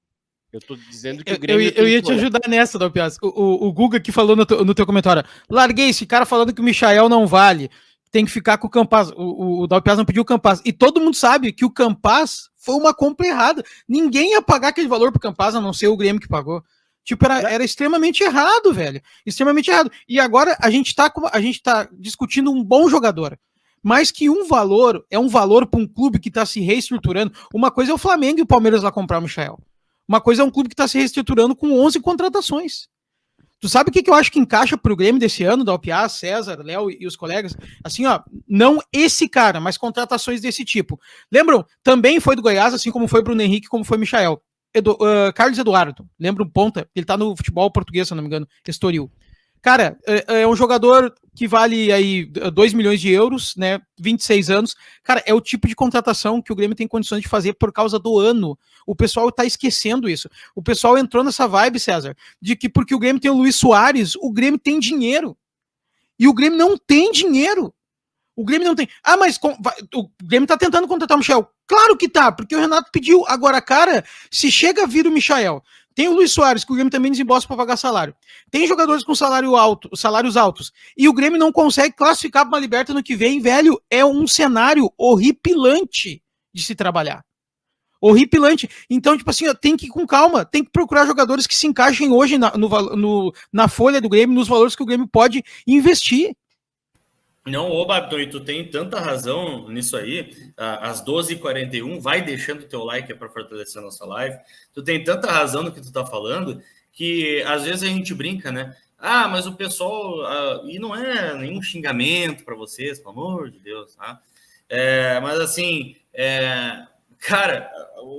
Speaker 3: Eu tô dizendo que o Grêmio...
Speaker 4: Eu ia te ajudar nessa, Dalpiaz. O Guga que falou no teu comentário. Larguei esse cara falando que o Michael não vale. Tem que ficar com o Campas. O Dalpiaz não pediu o Campas. E todo mundo sabe que o Campas foi uma compra errada. Ninguém ia pagar aquele valor pro Campas, a não ser o Grêmio que pagou. Tipo, era extremamente errado, velho. Extremamente errado. E agora a gente tá discutindo um bom jogador. Mais que um valor, é um valor para um clube que tá se reestruturando. Uma coisa é o Flamengo e o Palmeiras lá comprar o Michael. Uma coisa é um clube que está se reestruturando com 11 contratações. Tu sabe o que eu acho que encaixa pro Grêmio desse ano, Dalpiaz, César, Léo e os colegas? Assim, ó, não esse cara, mas contratações desse tipo. Lembram? Também foi do Goiás, assim como foi Bruno Henrique, como foi Michael. Carlos Eduardo, lembra um ponta? Ele tá no futebol português, se eu não me engano, Estoril. Cara, é um jogador que vale aí 2 milhões de euros, né? 26 anos. Cara, é o tipo de contratação que o Grêmio tem condições de fazer por causa do ano. O pessoal tá esquecendo isso. O pessoal entrou nessa vibe, César, de que porque o Grêmio tem o Luiz Soares, o Grêmio tem dinheiro. E o Grêmio não tem dinheiro. O Grêmio não tem. Ah, mas o Grêmio tá tentando contratar o Michael. Claro que tá, porque o Renato pediu. Agora, cara, se chega a vir o Michael, tem o Luiz Soares, que o Grêmio também desembolsa para pagar salário. Tem jogadores com salários altos. E o Grêmio não consegue classificar para uma Liberta no que vem, velho. É um cenário horripilante de se trabalhar. Horripilante. Então, tipo assim, ó, tem que ir com calma. Tem que procurar jogadores que se encaixem hoje na folha do Grêmio, nos valores que o Grêmio pode investir.
Speaker 1: Não, ô Babton, e tu tem tanta razão nisso aí, às 12h41, vai deixando o teu like para fortalecer a nossa live, tu tem tanta razão no que tu tá falando, que às vezes a gente brinca, né? Ah, mas o pessoal, e não é nenhum xingamento para vocês, pelo amor de Deus, tá? Mas assim, cara,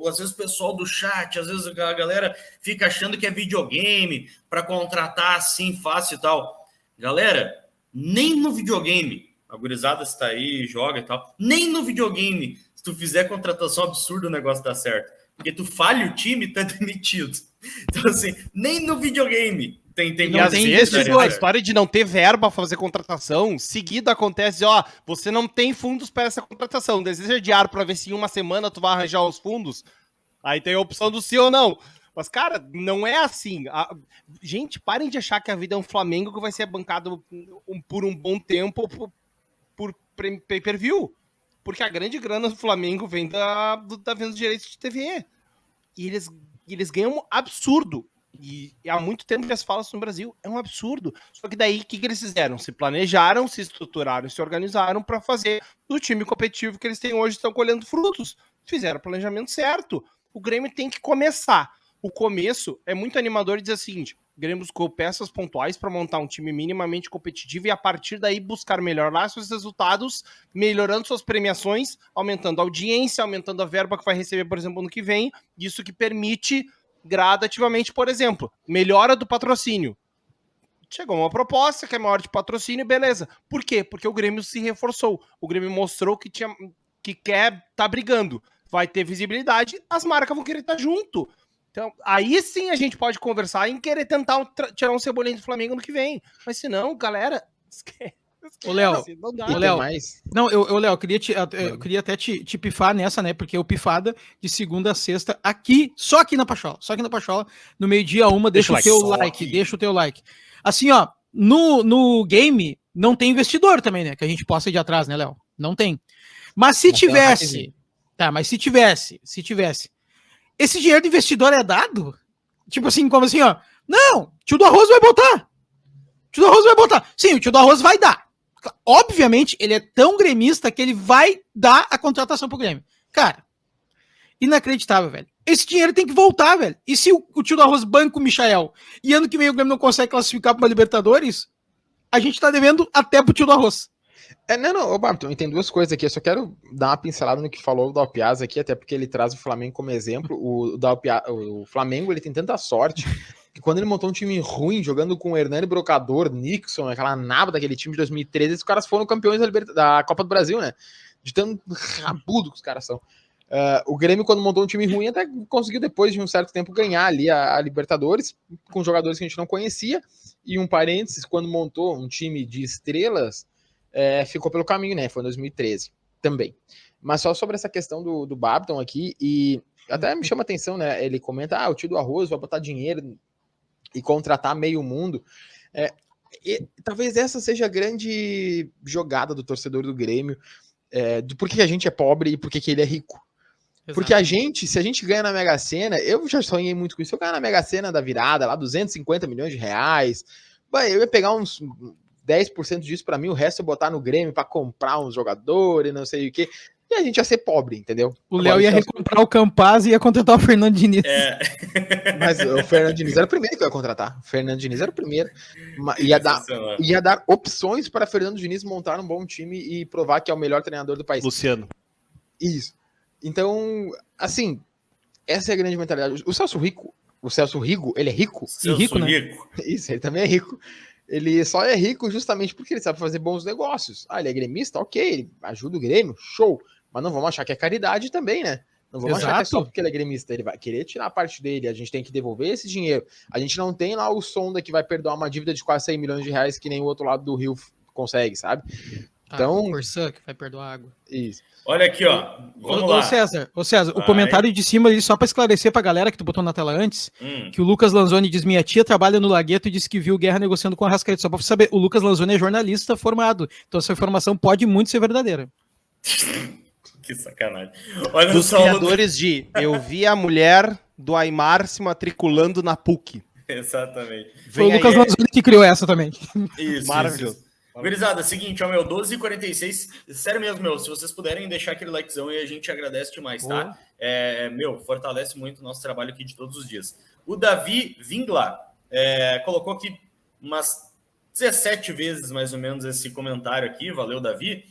Speaker 1: às vezes o pessoal do chat, às vezes a galera fica achando que é videogame para contratar assim fácil e tal. Galera, nem no videogame, a gurizada está aí, joga e tal, nem no videogame, se tu fizer contratação absurda, o negócio dá certo. Porque tu falha o time, tá demitido. Então, assim, nem no videogame tem
Speaker 3: e às vezes a história de não ter verba para fazer contratação, seguida acontece, ó, você não tem fundos para essa contratação, deseja adiar para ver se em uma semana tu vai arranjar os fundos, aí tem a opção do sim ou não. Mas, cara, não é assim. Gente, parem de achar que a vida é um Flamengo que vai ser bancado por um bom tempo por pay-per-view. Porque a grande grana do Flamengo vem da venda dos direitos de TV. E eles ganham um absurdo. E há muito tempo que se fala isso no Brasil. É um absurdo. Só que daí, o que eles fizeram? Se planejaram, se estruturaram, se organizaram para fazer do time competitivo que eles têm hoje, estão colhendo frutos. Fizeram o planejamento certo. O Grêmio tem que começar. O começo é muito animador dizer o seguinte: o Grêmio buscou peças pontuais para montar um time minimamente competitivo e a partir daí buscar melhorar seus resultados, melhorando suas premiações, aumentando a audiência, aumentando a verba que vai receber, por exemplo, ano que vem. Isso que permite gradativamente, por exemplo, melhora do patrocínio. Chegou uma proposta que é maior de patrocínio, beleza. Por quê? Porque o Grêmio se reforçou. O Grêmio mostrou que quer tá brigando. Vai ter visibilidade, as marcas vão querer estar junto. Então, aí sim a gente pode conversar em querer tentar tirar um Cebolinha do Flamengo no que vem. Mas se não, galera, esquece.
Speaker 4: Ô, Léo,
Speaker 3: Não dá.
Speaker 2: E
Speaker 4: Ô, Léo,
Speaker 2: tem mais.
Speaker 4: Não, Léo, eu queria até te pifar nessa, né? Porque o Pifada de segunda a sexta aqui, só aqui na Pachola. Só aqui na Pachola, no meio-dia uma, deixa o teu like, deixa o teu like. Assim, ó, no game não tem investidor também, né? Que a gente possa ir de atrás, né, Léo? Não tem. Mas se tivesse, tá, mas se tivesse, esse dinheiro do investidor é dado? Tipo assim, como assim, ó, não, tio do Arroz vai botar. Tio do Arroz vai botar. Sim, o tio do Arroz vai dar. Obviamente, ele é tão gremista que ele vai dar a contratação pro Grêmio. Cara, inacreditável, velho. Esse dinheiro tem que voltar, velho. E se o tio do Arroz banca o Michael e ano que vem o Grêmio não consegue classificar para uma Libertadores, a gente tá devendo até pro tio do Arroz.
Speaker 2: Ô Barton, tem duas coisas aqui. Eu só quero dar uma pincelada no que falou o Dalpiaz aqui, até porque ele traz o Flamengo como exemplo. O Flamengo, ele tem tanta sorte que quando ele montou um time ruim, jogando com o Hernani Brocador, Nixon, aquela naba daquele time de 2013, esses caras foram campeões da Copa do Brasil, né? De tão rabudo que os caras são. O Grêmio, quando montou um time ruim, até conseguiu, depois de um certo tempo, ganhar ali a Libertadores, com jogadores que a gente não conhecia. E um parênteses, quando montou um time de estrelas, ficou pelo caminho, né? Foi em 2013 também. Mas só sobre essa questão do Babton aqui, e até me chama a atenção, né? Ele comenta, o tio do Arroz vai botar dinheiro e contratar meio mundo. Talvez essa seja a grande jogada do torcedor do Grêmio, de por que a gente é pobre e por que ele é rico. Exato. Porque se a gente ganha na Mega Sena, eu já sonhei muito com isso, se eu ganhar na Mega Sena da virada, lá 250 milhões de reais, eu ia pegar uns 10% disso pra mim, o resto eu botar no Grêmio pra comprar uns jogadores, não sei o quê. E a gente ia ser pobre, entendeu?
Speaker 4: O Léo ia recomprar o Campaz e ia contratar o Fernando Diniz.
Speaker 2: Mas o Fernando Diniz era o primeiro que eu ia contratar. O Fernando Diniz era o primeiro. Ia dar opções para Fernando Diniz montar um bom time e provar que é o melhor treinador do país.
Speaker 3: Luciano.
Speaker 2: Isso. Então, assim, essa é a grande mentalidade. O Celso Rigo, ele é rico?
Speaker 4: Rico, né?
Speaker 2: Isso, ele também é rico. Ele só é rico justamente porque ele sabe fazer bons negócios. Ele é gremista? Ok, ele ajuda o Grêmio, show. Mas não vamos achar que é caridade também, né? Não vamos achar que é só porque ele é gremista. Ele vai querer tirar a parte dele, a gente tem que devolver esse dinheiro. A gente não tem lá o Sonda que vai perdoar uma dívida de quase 100 milhões de reais que nem o outro lado do Rio consegue, sabe? Então...
Speaker 4: o Corsã que vai perdoar água.
Speaker 2: Isso.
Speaker 1: Olha aqui, ó. Vamos lá.
Speaker 4: Ô César, o comentário de cima ali, só para esclarecer pra galera que tu botou na tela antes, que o Lucas Lanzoni diz, minha tia trabalha no Lagueto e disse que viu o Guerra negociando com a Arrascaeta. Só pra você saber, o Lucas Lanzoni é jornalista formado. Então essa informação pode muito ser verdadeira.
Speaker 1: Que sacanagem. Olha
Speaker 3: dos
Speaker 1: só,
Speaker 3: criadores de eu vi a mulher do Aimar se matriculando na PUC.
Speaker 1: Exatamente.
Speaker 4: Foi o Lucas Lanzoni que criou essa também.
Speaker 1: Isso.
Speaker 3: Maravilhoso.
Speaker 1: Gurizada, seguinte, ó, 12h46, sério mesmo, se vocês puderem deixar aquele likezão aí, a gente agradece demais, tá? Fortalece muito o nosso trabalho aqui de todos os dias. O Davi Vingla colocou aqui umas 17 vezes, mais ou menos, esse comentário aqui, valeu, Davi.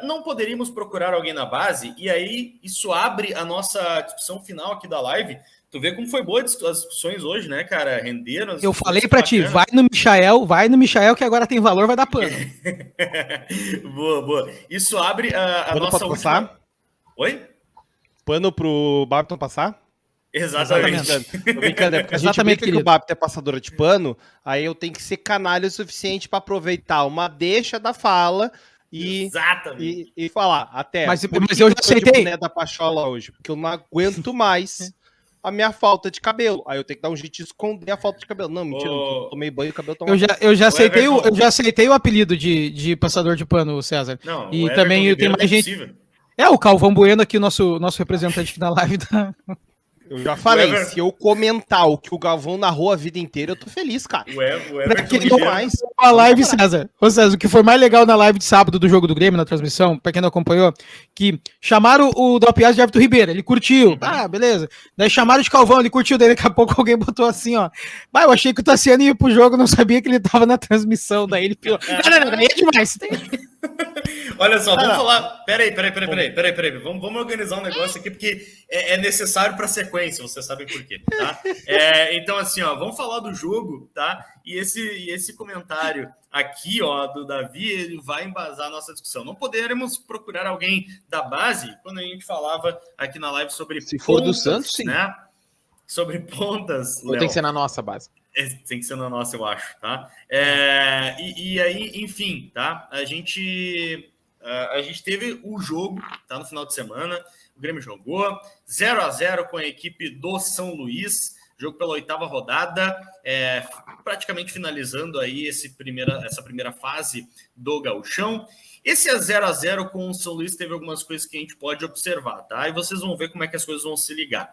Speaker 1: Não poderíamos procurar alguém na base? E aí, isso abre a nossa discussão final aqui da live. Tu vê como foi boa as discussões hoje, né, cara? Renderam.
Speaker 4: Eu falei pra ti, vai no Michael que agora tem valor, vai dar pano.
Speaker 1: Boa. Isso abre a nossa
Speaker 3: última... Oi? Pano pro Babton passar?
Speaker 1: Exatamente.
Speaker 3: Tô brincando, porque a gente brinca que o Babton é passadora de pano, aí eu tenho que ser canalha o suficiente pra aproveitar uma deixa da fala e falar. Até.
Speaker 4: Mas eu já aceitei.
Speaker 3: Da Pachola hoje, porque eu não aguento mais a minha falta de cabelo. Aí eu tenho que dar um jeito de esconder a falta de cabelo. Não, mentira, não tomei banho e o cabelo tá
Speaker 4: eu já aceitei o apelido de passador de pano, César.
Speaker 1: Não,
Speaker 4: e também tem mais gente. O Calvão Bueno aqui, nosso representante aqui na live da...
Speaker 3: Eu já falei, se eu comentar o que o Galvão narrou a vida inteira, eu tô feliz, cara.
Speaker 1: O Everton
Speaker 4: a live, César. Ô, César, o que foi mais legal na live de sábado do jogo do Grêmio, na transmissão, pra quem não acompanhou, que chamaram o Dalpiaz de Everton Ribeiro, ele curtiu. Beleza. Daí chamaram de Calvão, ele curtiu. Daí daqui a pouco alguém botou assim, ó. Eu achei que o Tassiano ia pro jogo, não sabia que ele tava na transmissão. Daí ele pilou. Não, aí é demais.
Speaker 1: Olha só, vamos falar. Peraí. Vamos organizar um negócio aqui, porque é necessário pra sequência, vocês sabem por quê, tá? Então, assim, ó, vamos falar do jogo, tá? E esse comentário aqui, ó, do Davi, ele vai embasar a nossa discussão. Não poderemos procurar alguém da base, quando a gente falava aqui na live sobre
Speaker 2: se for do Santos, sim.
Speaker 1: Né? sobre pontas,
Speaker 2: Ou tem que ser na nossa base?
Speaker 1: Tem que ser na nossa, eu acho, tá? E aí, enfim, tá? A gente teve o jogo, tá? No final de semana, o Grêmio jogou 0-0 com a equipe do São Luís, jogo pela 8ª rodada, praticamente finalizando aí essa primeira fase do Gauchão. Esse 0-0 com o São Luís teve algumas coisas que a gente pode observar, tá? E vocês vão ver como é que as coisas vão se ligar.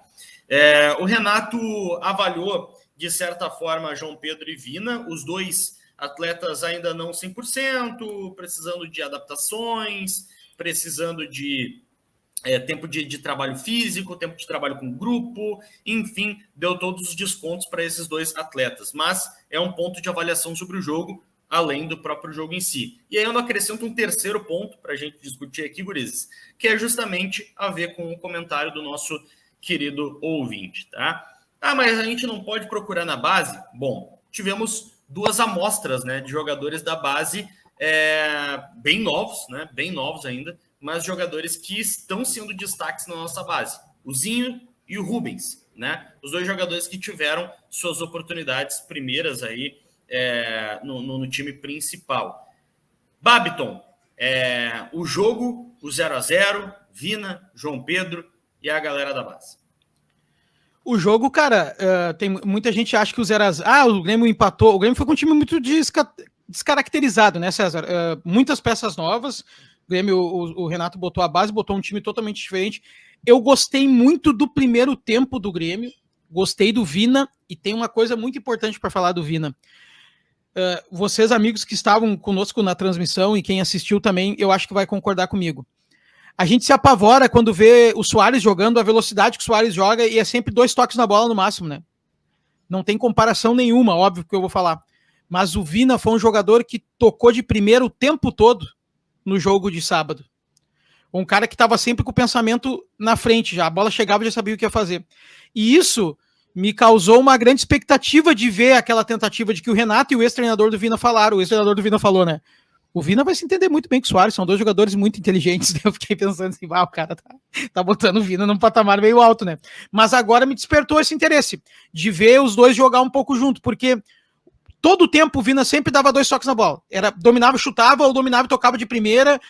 Speaker 1: O Renato avaliou, de certa forma, João Pedro e Vina, os dois atletas ainda não 100%, precisando de adaptações, precisando de tempo de trabalho físico, tempo de trabalho com grupo, enfim, deu todos os descontos para esses dois atletas. Mas é um ponto de avaliação sobre o jogo, além do próprio jogo em si. E aí eu acrescento um terceiro ponto para a gente discutir aqui, gurizes, que é justamente a ver com o comentário do nosso querido ouvinte, tá? Mas a gente não pode procurar na base? Bom, tivemos 2 amostras, né, de jogadores da base bem novos, né, bem novos ainda, mas jogadores que estão sendo destaques na nossa base. O Zinho e o Rubens, né? Os 2 jogadores que tiveram suas oportunidades primeiras aí no time principal. Babiton, o jogo, o 0-0, Vina, João Pedro e a galera da base.
Speaker 4: O jogo, cara, tem muita gente acha que o 0-0... o Grêmio empatou. O Grêmio foi com um time muito descaracterizado, né, César? Muitas peças novas. O Grêmio, o Renato botou a base, botou um time totalmente diferente. Eu gostei muito do primeiro tempo do Grêmio. Gostei do Vina. E tem uma coisa muito importante para falar do Vina. Vocês, amigos que estavam conosco na transmissão e quem assistiu também, eu acho que vai concordar comigo. A gente se apavora quando vê o Soares jogando, a velocidade que o Soares joga, e é sempre 2 toques na bola no máximo, né? Não tem comparação nenhuma, óbvio que eu vou falar. Mas o Vina foi um jogador que tocou de primeiro o tempo todo no jogo de sábado. Um cara que estava sempre com o pensamento na frente, já a bola chegava e já sabia o que ia fazer. E isso me causou uma grande expectativa de ver aquela tentativa de que o Renato e o ex-treinador do Vina falaram. O ex-treinador do Vina falou, né? O Vina vai se entender muito bem com o Soares, são 2 jogadores muito inteligentes. Eu fiquei pensando assim, o cara tá botando o Vina num patamar meio alto, né? Mas agora me despertou esse interesse de ver os 2 jogar um pouco junto, porque todo o tempo o Vina sempre dava 2 toques na bola. Dominava, chutava, ou dominava e tocava de primeira,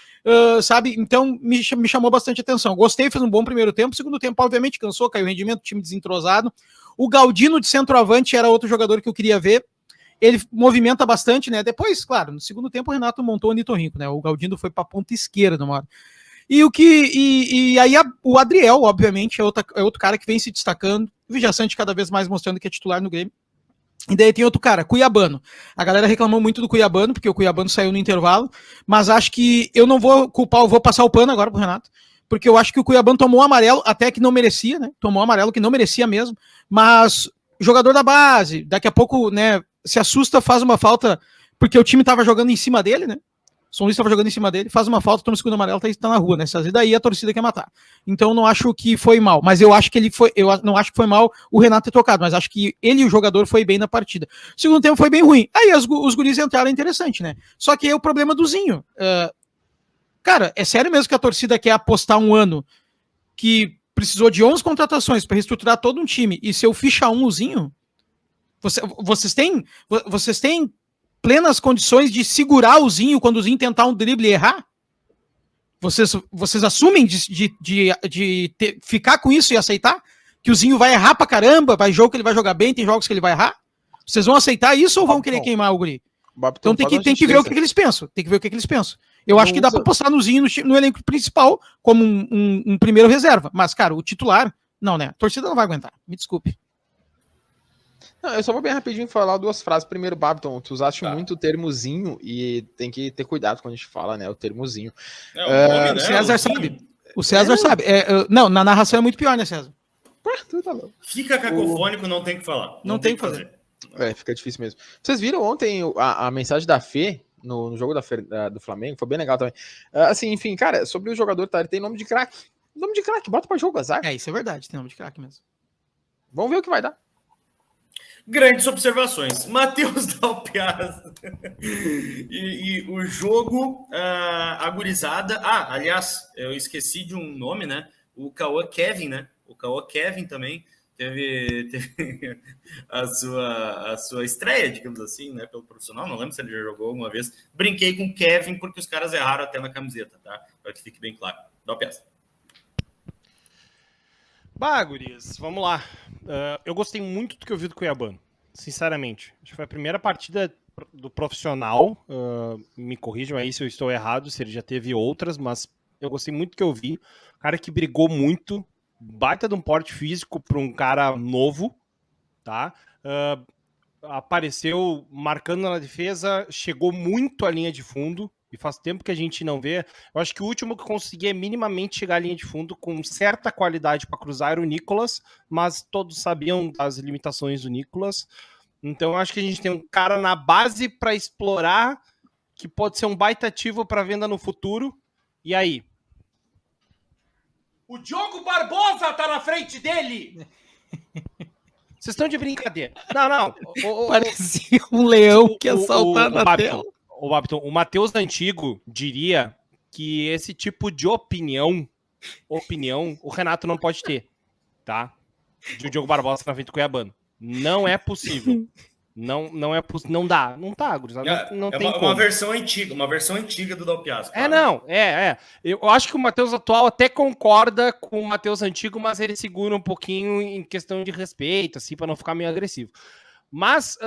Speaker 4: sabe? Então me chamou bastante atenção. Gostei, fez um bom primeiro tempo. Segundo tempo, obviamente, cansou, caiu o rendimento, time desentrosado. O Galdino de centroavante era outro jogador que eu queria ver. Ele movimenta bastante, né? Depois, claro, no segundo tempo o Renato montou o Nitorrinco, né? O Galdino foi para a ponta esquerda numa hora. E aí o Adriel, obviamente, é outro cara que vem se destacando. O Vijaçante cada vez mais mostrando que é titular no Grêmio. E daí tem outro cara, Cuiabano. A galera reclamou muito do Cuiabano, porque o Cuiabano saiu no intervalo, mas acho que eu não vou culpar, eu vou passar o pano agora pro Renato, porque eu acho que o Cuiabano tomou um amarelo, até que não merecia, né? Tomou um amarelo que não merecia mesmo, mas jogador da base, daqui a pouco, né, se assusta, faz uma falta, porque o time tava jogando em cima dele, né? O São Luís estava jogando em cima dele, faz uma falta, toma o segundo amarelo, tá na rua, né? E daí a torcida quer matar. Então não acho que foi mal, mas eu acho que eu não acho que foi mal o Renato ter tocado, mas acho que ele e o jogador foi bem na partida. O segundo tempo foi bem ruim. Aí os guris entraram, interessante, né? Só que é o problema do Zinho. Cara, é sério mesmo que a torcida quer apostar um ano que precisou de 11 contratações para reestruturar todo um time e seu ficha 1 o Zinho? Vocês têm plenas condições de segurar o Zinho quando o Zinho tentar um drible e errar? Vocês assumem de ficar com isso e aceitar? Que o Zinho vai errar pra caramba, vai jogo que ele vai jogar bem, tem jogos que ele vai errar? Vocês vão aceitar isso ou vão querer queimar o guri? Então tem que ver o que eles pensam. Tem que ver o que eles pensam. Eu acho que dá pra postar no Zinho no elenco principal como um primeiro reserva. Mas, cara, o titular, não, né? A torcida não vai aguentar. Me desculpe.
Speaker 2: Não, eu só vou bem rapidinho falar 2 frases. Primeiro, Babiton, tu usaste muito o termozinho e tem que ter cuidado quando a gente fala, né? O termozinho.
Speaker 4: O César sabe. O César sabe. Não, na narração é muito pior, né, César?
Speaker 1: Fica cacofônico, não tem o que falar.
Speaker 4: Não tem o que fazer.
Speaker 2: Fica difícil mesmo. Vocês viram ontem a mensagem da Fê no jogo do Flamengo? Foi bem legal também. Assim, enfim, cara, sobre o jogador, tá? Ele tem nome de craque. Nome de craque, bota pra jogo, azar.
Speaker 4: Isso é verdade, tem nome de craque mesmo.
Speaker 2: Vamos ver o que vai dar.
Speaker 1: Grandes observações. Matheus Dalpiaz. e o jogo, a gurizada... aliás, eu esqueci de um nome, né? O Cauã Kevin, né? O Cauã Kevin também teve a sua estreia, digamos assim, né, pelo profissional. Não lembro se ele já jogou alguma vez. Brinquei com o Kevin porque os caras erraram até na camiseta, tá? Para que fique bem claro. Dá o peça.
Speaker 3: Bah, gurias, vamos lá. Eu gostei muito do que eu vi do Cuiabano, sinceramente. Acho que foi a primeira partida do profissional. Me corrijam aí se eu estou errado, se ele já teve outras, mas eu gostei muito do que eu vi. Cara que brigou muito, baita de um porte físico para um cara novo, tá? Apareceu marcando na defesa, chegou muito à linha de fundo, e faz tempo que a gente não vê. Eu acho que o último que conseguia minimamente chegar à linha de fundo com certa qualidade para cruzar era o Nicolas, mas todos sabiam das limitações do Nicolas. Então eu acho que a gente tem um cara na base para explorar, que pode ser um baita ativo para venda no futuro. E aí? O Diogo Barbosa tá na frente dele! Vocês estão de brincadeira. Não.
Speaker 4: Parecia um leão que ia saltar na tela.
Speaker 3: O Babiton, o Matheus Antigo diria que esse tipo de opinião, o Renato não pode ter, tá? De o Diogo Barbosa na frente do Cuiabano. Não é possível. Não é possível. Não dá. Não tá, gurizada. Não tem como.
Speaker 1: Uma versão antiga do Dalpiaz.
Speaker 3: Claro. Eu acho que o Matheus atual até concorda com o Matheus Antigo, mas ele segura um pouquinho em questão de respeito, assim, para não ficar meio agressivo. Mas,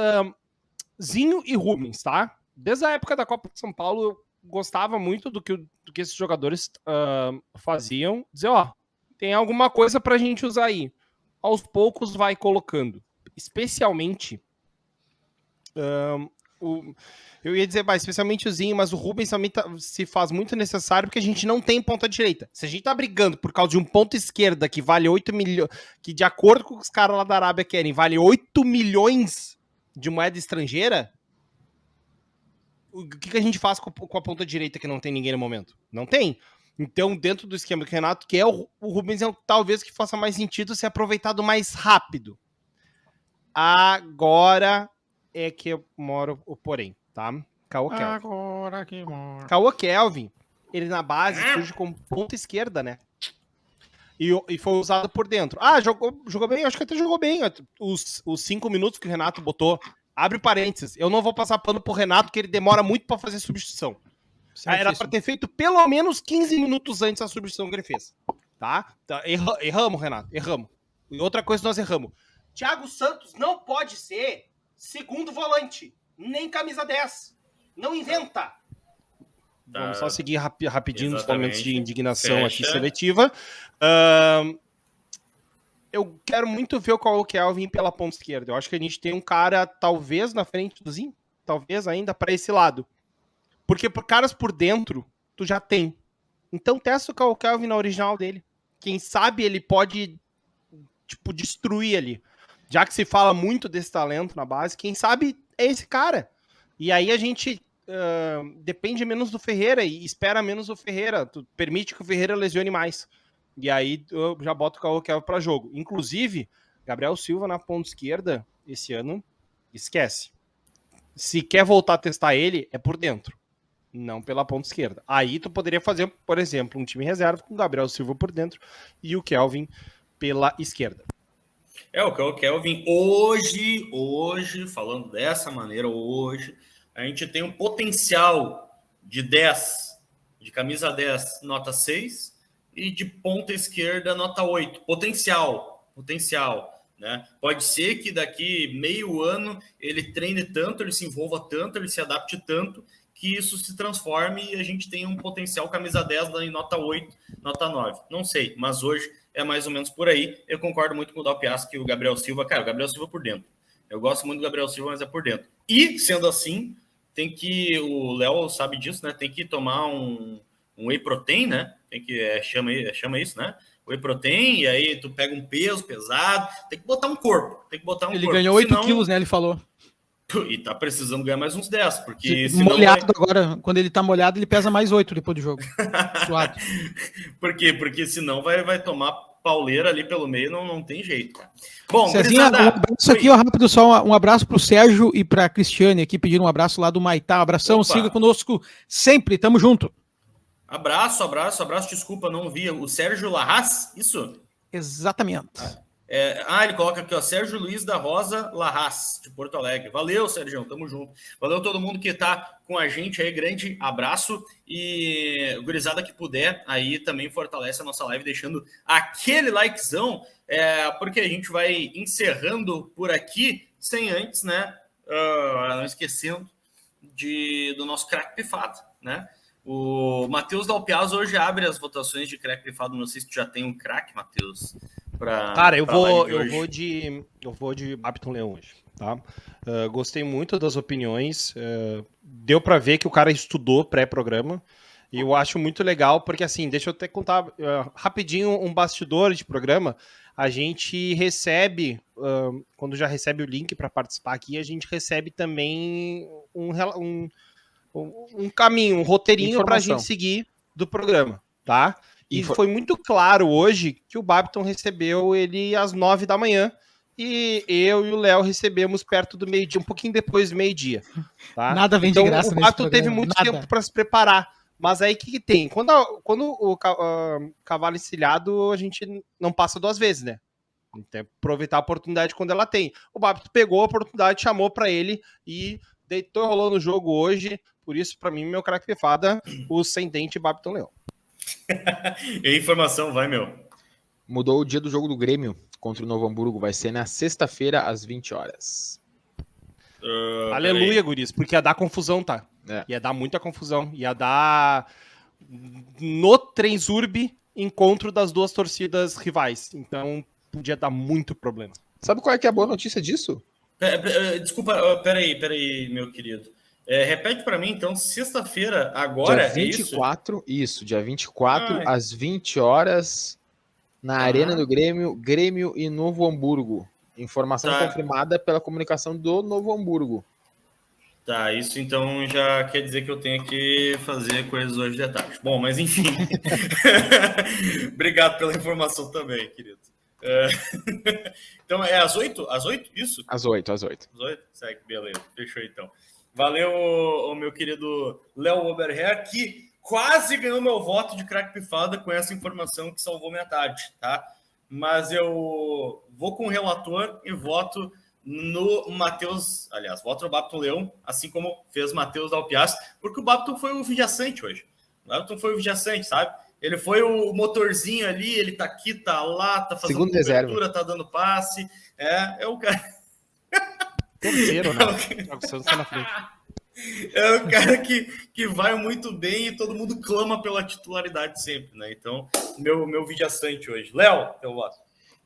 Speaker 3: Zinho e Rubens, tá? Desde a época da Copa de São Paulo, eu gostava muito do que esses jogadores faziam. Dizer, tem alguma coisa pra gente usar aí. Aos poucos vai colocando. Especialmente... eu ia dizer, especialmente o Zinho, mas o Rubens também se faz muito necessário porque a gente não tem ponta direita. Se a gente tá brigando por causa de um ponto esquerda que vale 8 milhões, que de acordo com os caras lá da Arábia querem, vale 8 milhões de moeda estrangeira, o que a gente faz com a ponta direita que não tem ninguém no momento? Não tem. Então, dentro do esquema do Renato, que é o Rubens, talvez que faça mais sentido ser aproveitado mais rápido. Agora é que eu moro o porém, tá? Caô Kelvin.
Speaker 4: Agora que mora.
Speaker 3: Caô Kelvin, ele na base surge como ponta esquerda, né? E foi usado por dentro. Jogou bem? Acho que até jogou bem. Os 5 minutos que o Renato botou. Abre parênteses. Eu não vou passar pano pro Renato, que ele demora muito pra fazer substituição. Era pra ter feito pelo menos 15 minutos antes a substituição que ele fez. Tá? Erramos, Renato. Erramos. E outra coisa nós erramos. Thiago Santos não pode ser segundo volante. Nem camisa 10. Não inventa. Vamos só seguir rapidinho nos momentos de indignação aqui seletiva. Eu quero muito ver qual é o Kelvin pela ponta esquerda. Eu acho que a gente tem um cara, talvez, na frente do Zinho. Talvez ainda para esse lado. Porque por caras por dentro, tu já tem. Então testa o Kelvin na original dele. Quem sabe ele pode, destruir ali. Já que se fala muito desse talento na base, quem sabe é esse cara. E aí a gente depende menos do Ferreira e espera menos do Ferreira. Tu permite que o Ferreira lesione mais. E aí eu já boto o Kelvin para jogo. Inclusive, Gabriel Silva na ponta esquerda, esse ano, esquece. Se quer voltar a testar ele, é por dentro. Não pela ponta esquerda. Aí tu poderia fazer, por exemplo, um time reserva com o Gabriel Silva por dentro e o Kelvin pela esquerda.
Speaker 1: O Kelvin, hoje, falando dessa maneira, hoje, a gente tem um potencial de 10, de camisa 10, nota 6, e de ponta esquerda, nota 8. Potencial, né? Pode ser que daqui meio ano ele treine tanto, ele se envolva tanto, ele se adapte tanto, que isso se transforme e a gente tenha um potencial camisa 10 em nota 8, nota 9. Não sei, mas hoje é mais ou menos por aí. Eu concordo muito com o Dalpiaz que o Gabriel Silva, o Gabriel Silva por dentro. Eu gosto muito do Gabriel Silva, mas é por dentro. E, sendo assim, tem que, o Léo sabe disso, né? Tem que tomar um whey protein, né? Tem que, chama isso, né? Whey protein, e aí tu pega um peso pesado, tem que botar um corpo.
Speaker 4: Ele ganhou 8 quilos, né? Ele falou.
Speaker 1: E tá precisando ganhar mais uns 10, porque
Speaker 4: molhado agora, quando ele tá molhado, ele pesa mais 8 depois do jogo. Suado.
Speaker 1: Por quê? Porque senão vai tomar pauleira ali pelo meio, não tem jeito, cara. Bom,
Speaker 4: Cezinha, um abraço aqui, rápido, só um abraço pro Sérgio e pra Cristiane aqui, pedindo um abraço lá do Maitá. Abração, siga conosco sempre, tamo junto.
Speaker 1: Abraço, desculpa, não vi. O Sérgio Larraz, isso?
Speaker 4: Exatamente.
Speaker 1: Ele coloca aqui, ó, Sérgio Luiz da Rosa Larraz, de Porto Alegre. Valeu, Sérgio, tamo junto. Valeu todo mundo que tá com a gente aí, grande abraço. E gurizada que puder, aí também fortalece a nossa live, deixando aquele likezão, porque a gente vai encerrando por aqui, sem antes, né, não esquecendo do nosso craque pifado, né? O Matheus Dalpiaz hoje abre as votações de craque pifado. Não sei se tu já tem um craque, Matheus.
Speaker 3: Cara, eu vou de Babiton Leão hoje, tá? Gostei muito das opiniões. Deu para ver que o cara estudou pré-programa. E eu acho muito legal, porque assim, deixa eu até contar rapidinho um bastidor de programa. A gente recebe, quando já recebe o link para participar aqui, a gente recebe também um caminho, um roteirinho para a gente seguir do programa, tá? E foi muito claro hoje que o Babiton recebeu ele às 9 da manhã e eu e o Léo recebemos perto do meio-dia, um pouquinho depois do meio-dia. Tá?
Speaker 4: Nada vem de graça.
Speaker 3: O Babiton teve muito tempo para se preparar. Mas aí o que tem? Quando o cavalo encilhado, a gente não passa 2 vezes, né? Tem que aproveitar a oportunidade quando ela tem. O Babiton pegou a oportunidade, chamou para ele e deitou e rolou no jogo hoje. Por isso, para mim, meu craque pifada, o sem dente Babiton Leão.
Speaker 1: E informação, vai, meu.
Speaker 2: Mudou o dia do jogo do Grêmio contra o Novo Hamburgo. Vai ser na sexta-feira, às 20 horas.
Speaker 3: Aleluia, guris, porque ia dar confusão, tá? Ia dar muita confusão. Ia dar no Transurb encontro das 2 torcidas rivais. Então, podia dar muito problema.
Speaker 2: Sabe qual é que é a boa notícia disso?
Speaker 1: Desculpa, peraí, meu querido. Repete para mim, então, sexta-feira, agora,
Speaker 2: dia 24, isso? Dia 24, às 20 horas, na Arena do Grêmio e Novo Hamburgo. Informação confirmada pela comunicação do Novo Hamburgo.
Speaker 1: Tá, isso então já quer dizer que eu tenho que fazer coisas hoje de tarde. Bom, mas enfim. Obrigado pela informação também, querido. Então, às 8? Às 8, isso?
Speaker 2: Às 8.
Speaker 1: Às 8? Segue, beleza. Fechou então. Valeu, o meu querido Léo Oberher, que quase ganhou meu voto de craque pifada com essa informação que salvou minha tarde, tá? Mas eu vou com o relator e voto no Matheus, aliás, voto no Babiton Leão, assim como fez Matheus Dalpiaz, porque o Babiton foi o viajante hoje. O Babiton foi o viajante, sabe? Ele foi o motorzinho ali, ele tá aqui, tá lá, tá fazendo cobertura, tá dando passe. É o cara...
Speaker 3: Terceiro, né?
Speaker 1: É o cara que vai muito bem e todo mundo clama pela titularidade sempre, né? Então, meu viajante hoje. Léo, teu voto.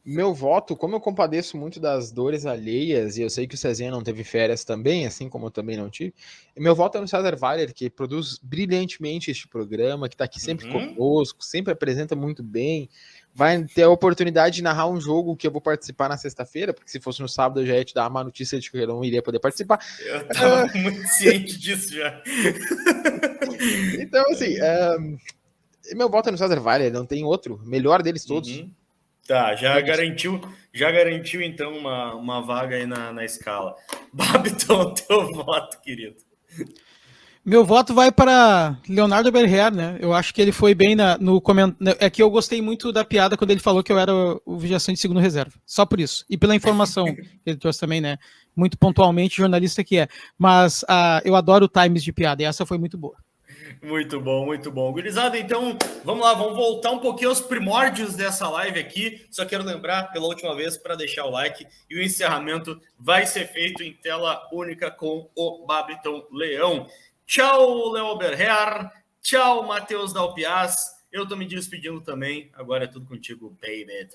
Speaker 2: Meu voto, como eu compadeço muito das dores alheias, e eu sei que o Cezinha não teve férias também, assim como eu também não tive, meu voto é no César Weiler, que produz brilhantemente este programa, que tá aqui sempre conosco, sempre apresenta muito bem, vai ter a oportunidade de narrar um jogo que eu vou participar na sexta-feira, porque se fosse no sábado eu já ia te dar uma notícia de que eu não iria poder participar.
Speaker 1: Eu tava muito ciente disso já.
Speaker 2: Então, assim, meu voto é no César Weiler, não tem outro, melhor deles todos.
Speaker 1: Tá, já garantiu então uma vaga aí na escala. Babiton, teu voto, querido.
Speaker 4: Meu voto vai para Leonardo Berher, né? Eu acho que ele foi bem no comentário. É que eu gostei muito da piada quando ele falou que eu era o viajante de segundo reserva. Só por isso. E pela informação que ele trouxe também, né? Muito pontualmente, jornalista que é. Mas eu adoro times de piada e essa foi muito boa.
Speaker 1: Muito bom, muito bom. Gurizada, então, vamos lá, vamos voltar um pouquinho aos primórdios dessa live aqui. Só quero lembrar, pela última vez, para deixar o like. E o encerramento vai ser feito em tela única com o Babiton Leão. Tchau, Léo Berher. Tchau, Matheus Dalpiaz. Eu tô me despedindo também. Agora é tudo contigo, baby.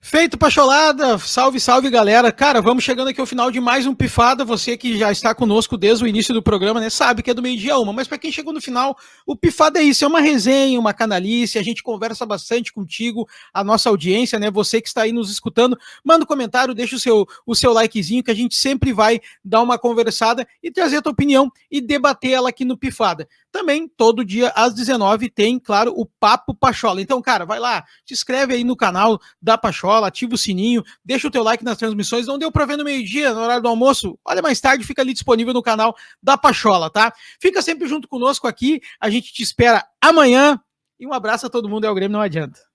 Speaker 4: Feito, Pacholada. Salve, salve, galera. Cara, vamos chegando aqui ao final de mais um Pifada. Você que já está conosco desde o início do programa, né, sabe que é do meio-dia 1. Mas para quem chegou no final, o Pifada é isso, é uma resenha, uma canalice. A gente conversa bastante contigo, a nossa audiência, né? Você que está aí nos escutando, manda um comentário, deixa o seu likezinho, que a gente sempre vai dar uma conversada e trazer a tua opinião e debater ela aqui no Pifada. Também, todo dia, às 19 tem, claro, o Papo Pachola. Então, cara, vai lá, te inscreve aí no canal da Pachola, ativa o sininho, deixa o teu like nas transmissões. Não deu pra ver no meio-dia, no horário do almoço? Olha mais tarde, fica ali disponível no canal da Pachola, tá? Fica sempre junto conosco aqui, a gente te espera amanhã. E um abraço a todo mundo, é o Grêmio, não adianta.